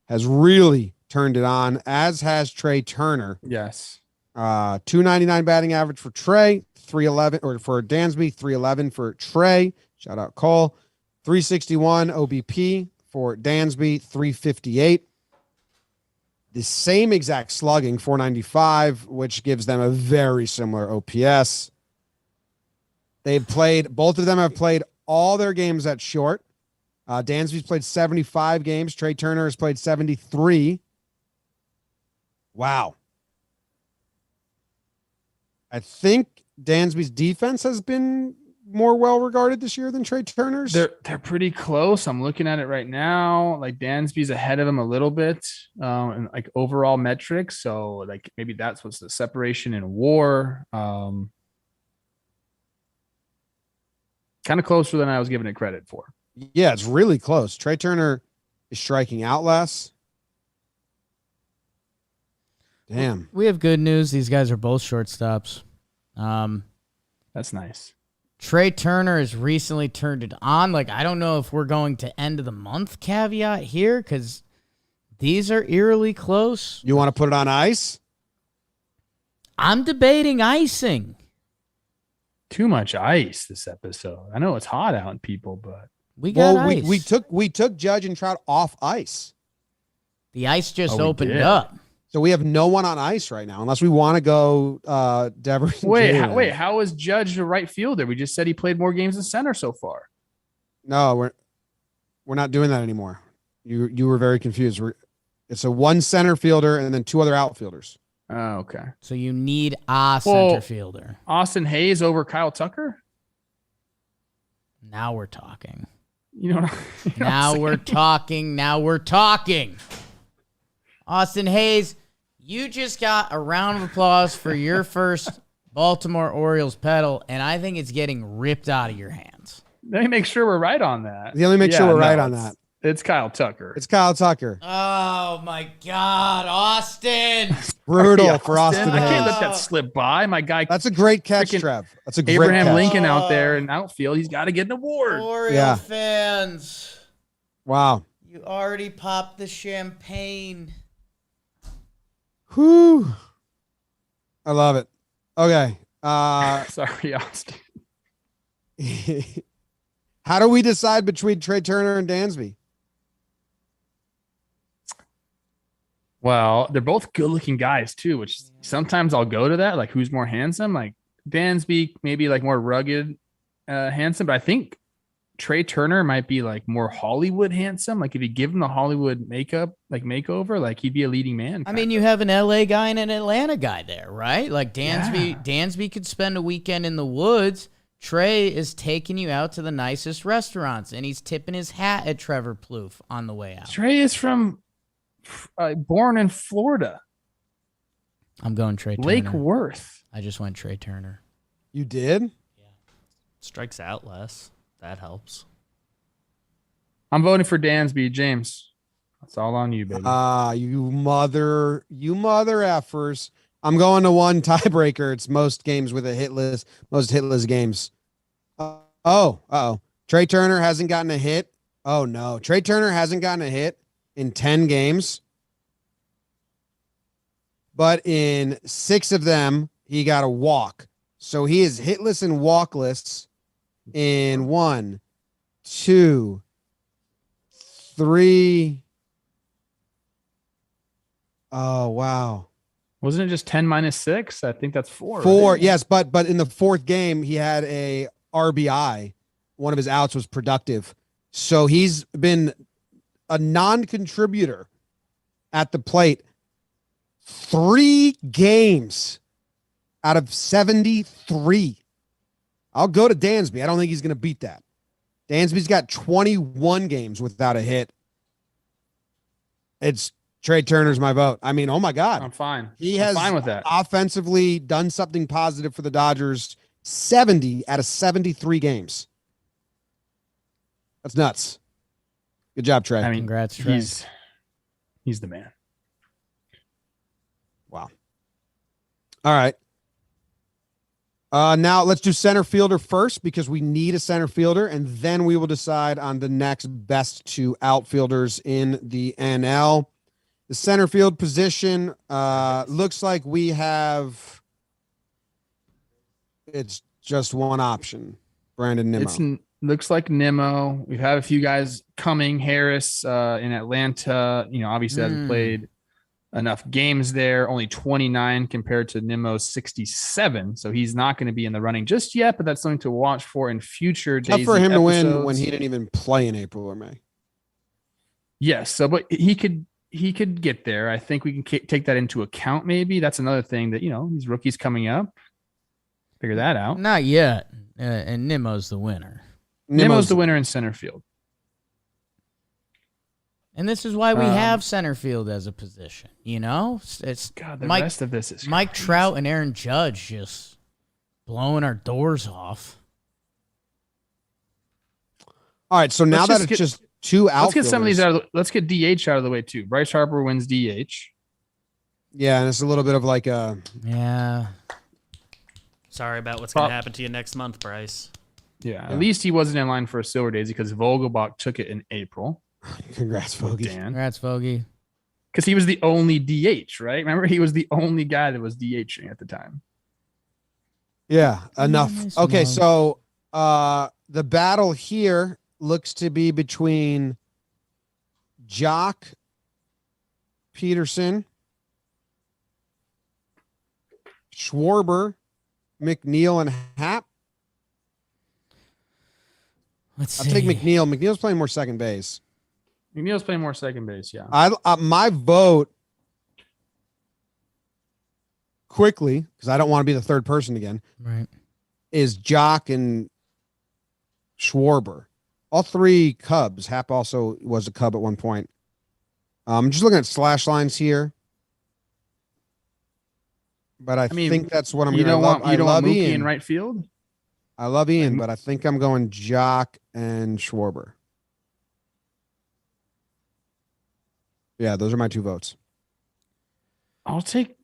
has really turned it on, as has Trey Turner. Yes. 299 batting average for Trey, 311, or for Dansby, 311 for Trey. Shout out Cole. 361 OBP for Dansby, 358. The same exact slugging, 495, which gives them a very similar OPS. Both of them have played all their games at short. Dansby's played 75 games. Trey Turner has played 73. Wow. I think Dansby's defense has been more well regarded this year than Trey Turner's. They're pretty close. I'm looking at it right now. Like Dansby's ahead of him a little bit, in like overall metrics. So like maybe that's what's the separation in WAR. Kind of closer than I was giving it credit for. Yeah, it's really close. Trey Turner is striking out less. Damn. We have good news. These guys are both shortstops. That's nice. Trey Turner has recently turned it on. Like, I don't know if we're going to end of the month caveat here because these are eerily close. You want to put it on ice? I'm debating icing. Too much ice this episode. I know it's hot out in people, but We got Well, ice. we took Judge and Trout off ice. The ice just Oh, we opened did. up. So we have no one on ice right now, unless we want to go Devers. and wait, Jalen. how is Judge a right fielder? We just said he played more games in center so far. No, we're not doing that anymore. You were very confused. It's a one center fielder and then two other outfielders. Oh, okay. So you need a center fielder. Austin Hayes over Kyle Tucker? Now we're talking. You know what Now we're talking. Now we're talking. Austin Hayes, you just got a round of applause for your first Baltimore Orioles pedal, and I think it's getting ripped out of your hands. Let me make sure we're right on that. Let me make sure we're right on that. It's Kyle Tucker. It's Kyle Tucker. Oh, my God, Austin. Brutal for Austin I Hayes. can't let that slip by. My guy. That's a great catch, Freaking Trev. That's a great Abraham catch. Lincoln out there in outfield. He's got to get an award. Oriole fans, Wow. you already popped the champagne. Whew. I love it. Okay. Sorry, Austin. How do we decide between Trey Turner and Dansby? Well, they're both good-looking guys too, which sometimes I'll go to that. Like, who's more handsome? Like Dansby, maybe like more rugged, handsome. But I think Trey Turner might be like more Hollywood handsome. Like if you give him the Hollywood makeup, like makeover, like he'd be a leading man. I mean, you have an LA guy and an Atlanta guy there, right? Like Dansby could spend a weekend in the woods. Trey is taking you out to the nicest restaurants, and he's tipping his hat at Trevor Plouffe on the way out. Trey is from born in Florida. I'm going Trey Turner. Lake Worth. I just went Trey Turner. You did? Yeah. Strikes out less. That helps. I'm voting for Dansby, James. That's all on you, baby. You mother effers. I'm going to one tiebreaker. It's most games with a hitless, most hitless games. Trey Turner hasn't gotten a hit. Oh no. Trey Turner hasn't gotten a hit in 10 games. But in 6 of them, he got a walk. So he is hitless and walkless in 1, 2, 3. Oh, wow. Wasn't it just 10 minus 6? I think that's 4. 4, right? yes, but in the 4th game, he had a RBI. One of his outs was productive. So he's been a non-contributor at the plate 3 games out of 73. I'll go to Dansby. I don't think he's going to beat that. Dansby's got 21 games without a hit. It's Trey Turner's my vote. I mean, oh my God. I'm fine. He I'm has fine with that. Offensively done something positive for the Dodgers 70 out of 73 games. That's nuts. Good job, Trey. I mean, Congrats, Trey. He's the man. Wow. All right. Now let's do center fielder first because we need a center fielder, and then we will decide on the next best 2 outfielders in the NL. The center field position looks like we have it's just one option. Brandon Nimmo. Looks like Nimmo. We've had a few guys coming. Harris in Atlanta, obviously hasn't played enough games there, only 29 compared to Nimmo's 67. So he's not going to be in the running just yet, but that's something to watch for in future days. Tough for him to win when he didn't even play in April or May. Yes. So, but he could get there. I think we can take that into account. Maybe that's another thing that, these rookies coming up, figure that out. Not yet. And Nimmo's the winner. Nimmo's the winner in center field. And this is why we have center field as a position. It's God, the rest of this is Mike crazy. Trout and Aaron Judge just blowing our doors off. All right, so now it's just 2 outfielders. Let's get some of these out. Let's get DH out of the way too. Bryce Harper wins DH. Yeah, and it's a little bit of like a Yeah. Sorry about what's going to happen to you next month, Bryce. Yeah, at least he wasn't in line for a Silver Daisy because Vogelbach took it in April. congrats, Fogey. Dan. Congrats, Fogey. Because he was the only DH, right? Remember, he was the only guy that was DHing at the time. Yeah, enough. Nice Okay, move. so the battle here looks to be between Jock Peterson, Schwarber, McNeil, and Happ. Let's I'll see. take McNeil. McNeil's playing more second base. McNeil's playing more second base. Yeah. My vote quickly, because I don't want to be the third person again, Right. is Jock and Schwarber. All three Cubs. Hap also was a Cub at one point. I'm just looking at slash lines here. But I mean, think that's what I'm You going to don't love. want Mookie Ian. in right field? I love Ian, but I think I'm going Jock and Schwarber. Yeah, those are my two votes. I'll take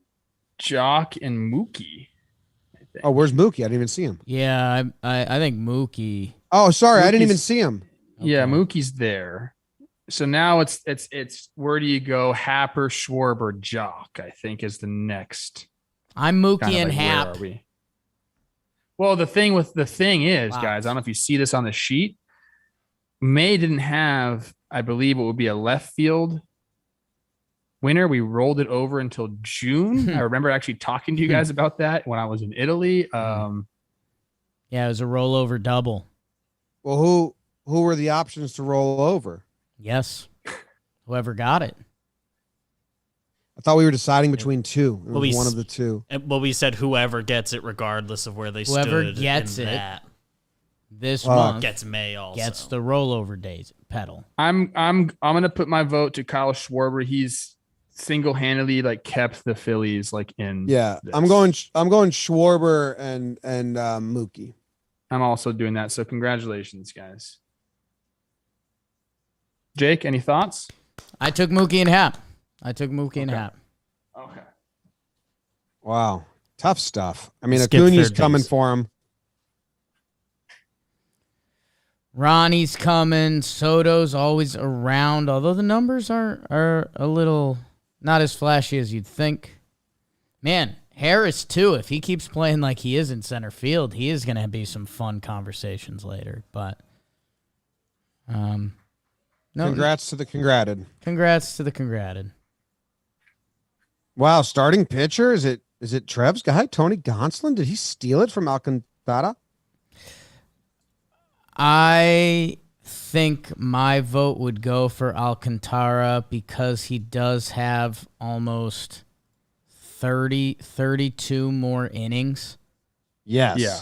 Jock and Mookie. Oh, where's Mookie? I didn't even see him. Yeah, I think Mookie. Oh, sorry, I didn't even Mookie's- see him. Yeah, Okay. Mookie's there. So now it's where do you go? Happer, Schwarber, Jock, I think is the next. I'm Mookie Kind of and like, Hap. where are we? Well, the thing is, Wow. guys, I don't know if you see this on the sheet. May didn't have, I believe it would be a left field winner. We rolled it over until June. I remember actually talking to you guys about that when I was in Italy. Yeah, it was a rollover double. Well, who were the options to roll over? Yes. Whoever got it. I thought we were deciding between two. It Well, was we one s- of the two. Well, we said whoever gets it, regardless of where they Whoever stood. gets in it that This Fuck. month gets May also. gets the rollover days pedal. I'm gonna put my vote to Kyle Schwarber. He's single-handedly like kept the Phillies like in. Yeah, this. I'm going Schwarber and Mookie. I'm also doing that. So congratulations, guys. Jake, any thoughts? I took Mookie and Hap. And Okay. Hap. Okay. Wow, tough stuff. I mean, Skip Acuna's third coming base. for him. Ronnie's coming. Soto's always around, although the numbers are a little not as flashy as you'd think. Man, Harris too. If he keeps playing like he is in center field, he is going to be some fun conversations later. But, no, Congrats to the congrated. congrats to the congrated. Wow, starting pitcher is it Trev's guy, Tony Gonsolin? Did he steal it from Alcantara? I think my vote would go for Alcantara because he does have almost 32 more innings. Yes. Yeah.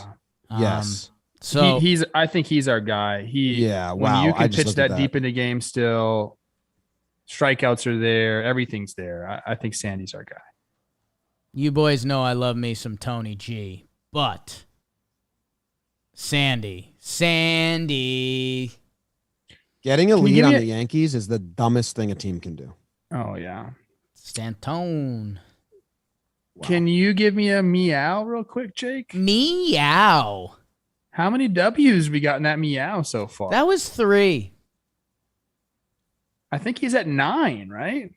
Yes. So I think he's our guy. Yeah, When wow, you I can just pitch looked at that that. deep in the game still, strikeouts are there, everything's there. I think Sandy's our guy. you boys know I love me some Tony G, but Sandy. Getting a Can you lead give on me the Yankees is the dumbest thing a team can do. Oh yeah. Stantone. Wow. Can you give me a meow real quick, Jake? Meow. How many W's we got in that meow so far? That was 3. I think he's at 9, right?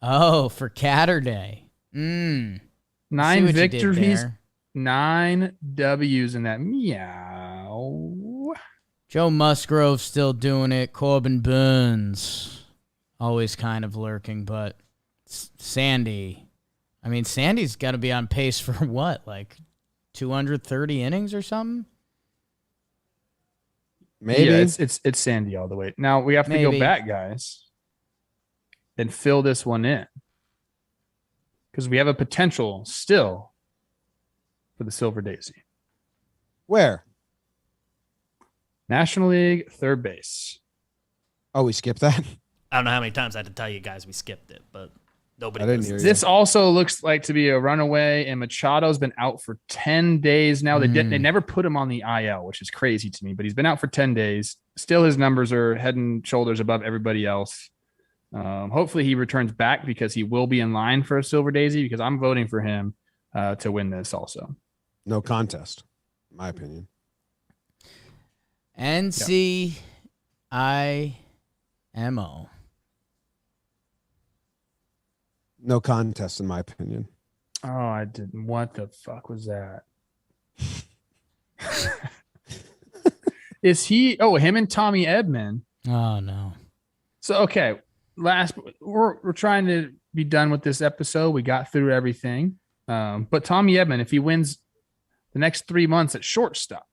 Oh, for Catterday. 9 See what you did victories, there. 9 W's in that meow. Joe Musgrove still doing it. Corbin Burns always kind of lurking, but Sandy. I mean, Sandy's got to be on pace for what, like 230 innings or something? Maybe. Yeah, it's Sandy all the way. Now we have to go Maybe. back, guys, and fill this one in because we have a potential still for the Silver Daisy. Where? National League, third base. Oh, we skipped that. I don't know how many times I had to tell you guys we skipped it, but nobody I didn't listens. hear you. This also looks like to be a runaway, and Machado's been out for 10 days now. They never put him on the IL, which is crazy to me, but he's been out for 10 days. Still, his numbers are head and shoulders above everybody else. Hopefully, he returns back because he will be in line for a Silver Daisy because I'm voting for him to win this also. No contest, in my opinion. NCIMO. No contest, in my opinion. Oh, I didn't. What the fuck was that? Is he? Oh, him and Tommy Edman. Oh, no. So okay, we're trying to be done with this episode. We got through everything, but Tommy Edman, if he wins the next 3 months at shortstop,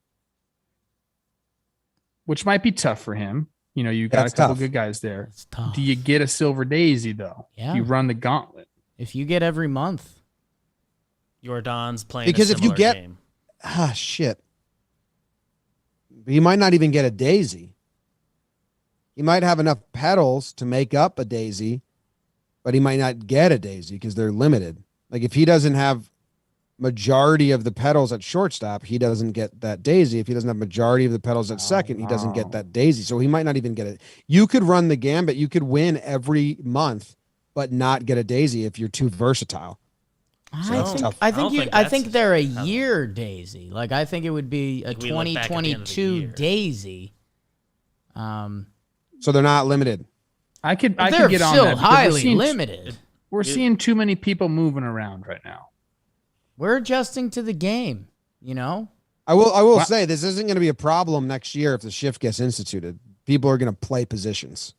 which might be tough for him, You got That's a couple tough. good guys there. It's tough. Do you get a silver daisy though? Yeah. You run the gauntlet. If you get every month. Jordan's playing Because a if you similar get- game. Shit. He might not even get a daisy. He might have enough petals to make up a daisy, but he might not get a daisy because they're limited. Like if he doesn't have majority of the petals at shortstop, he doesn't get that daisy. If he doesn't have majority of the petals at second, he doesn't get that daisy. So he might not even get it. You could run the gambit. You could win every month, but not get a daisy if you're too versatile. So that's tough. I don't think think I that's think they're a how- year daisy. Like I think it would be a Like we look back at the end of the 2022 year. daisy. So they're not limited. I could They're get on still that because highly limited. We're seeing too many people moving around right now. We're adjusting to the game, I will say this isn't going to be a problem next year if the shift gets instituted. People are going to play positions.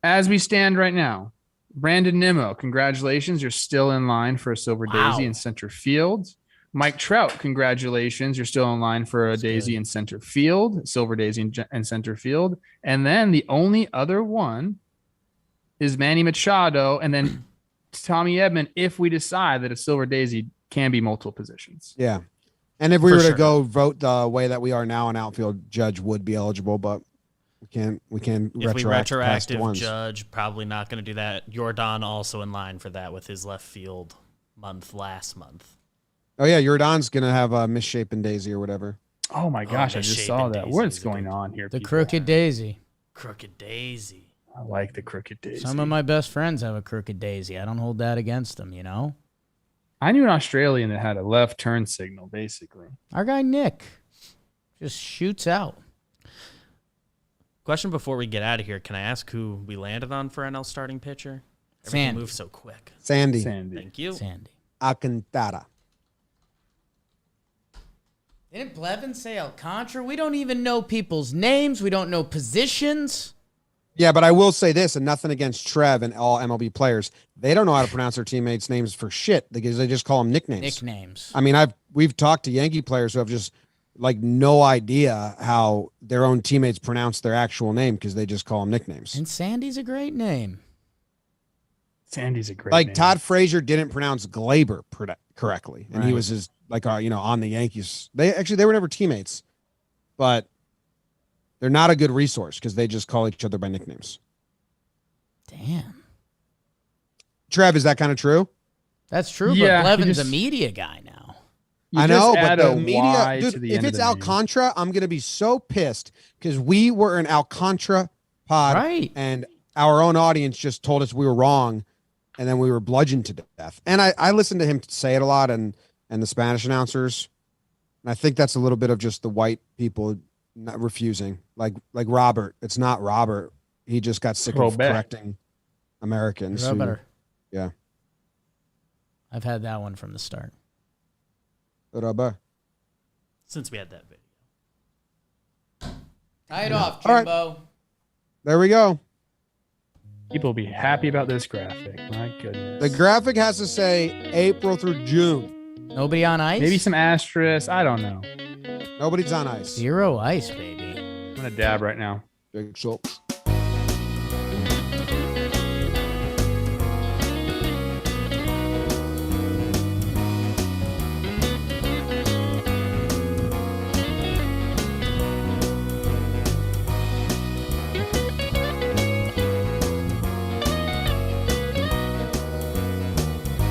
As we stand right now, Brandon Nimmo, congratulations. You're still in line for a silver daisy in center field. Mike Trout, congratulations. You're still in line for a daisy in center field, silver daisy in center field. And then the only other one is Manny Machado. And then Tommy Edman, if we decide that a silver daisy can be multiple positions. Yeah. And if we For were to sure. go vote the way that we are now, an outfield judge would be eligible, but we can't If we retroact past the retroactive ones. judge, probably not going to do that. Jordan also in line for that with his left field month last month. Oh yeah, Jordan's gonna have a misshapen daisy or whatever. Oh my gosh, I just misshapen saw that. daisy What's is a going good- on here? The people? crooked daisy. Crooked Daisy. I like the crooked daisy. Some of my best friends have a crooked daisy. I don't hold that against them, I knew an Australian that had a left turn signal, basically. Our guy Nick just shoots out. Question before we get out of here. Can I ask who we landed on for NL starting pitcher? Everything Sandy. moves so quick. Sandy Thank you. Sandy. Alcantara. Didn't Blevin say Alcantara? We don't even know people's names. We don't know positions. Yeah, but I will say this, and nothing against Trev and all MLB players. They don't know how to pronounce their teammates' names for shit because they just call them nicknames. Nicknames. I mean, we've talked to Yankee players who have just like no idea how their own teammates pronounce their actual name because they just call them nicknames. And Sandy's a great name. Sandy's a great Like name. Todd Frazier didn't pronounce Glaber correctly, and he Right. was his on the Yankees. They were never teammates, but they're not a good resource because they just call each other by nicknames. Damn. Trev, is that kind of true? That's true, Yeah, but he Blevin's just- a media guy now. You I just know, but add the a media, Y to dude, the if end of it's the name. Alcantara, I'm going to be so pissed because we were an Alcantara pod Right. and our own audience just told us we were wrong and then we were bludgeoned to death. And I listened to him say it a lot and the Spanish announcers. And I think that's a little bit of just the white people not refusing. Like Robert. It's not Robert. He just got sick of Robert. correcting Americans. who- Robert. yeah. I've had that one from the start. Robert. Since we had that video. Tie it off, All right. Jimbo. There we go. People will be happy about this graphic. My goodness. The graphic has to say April through June. Nobody on ice? Maybe some asterisks. I don't know. Nobody's on ice. 0 ice, baby. I'm going to dab right now. Big Schultz.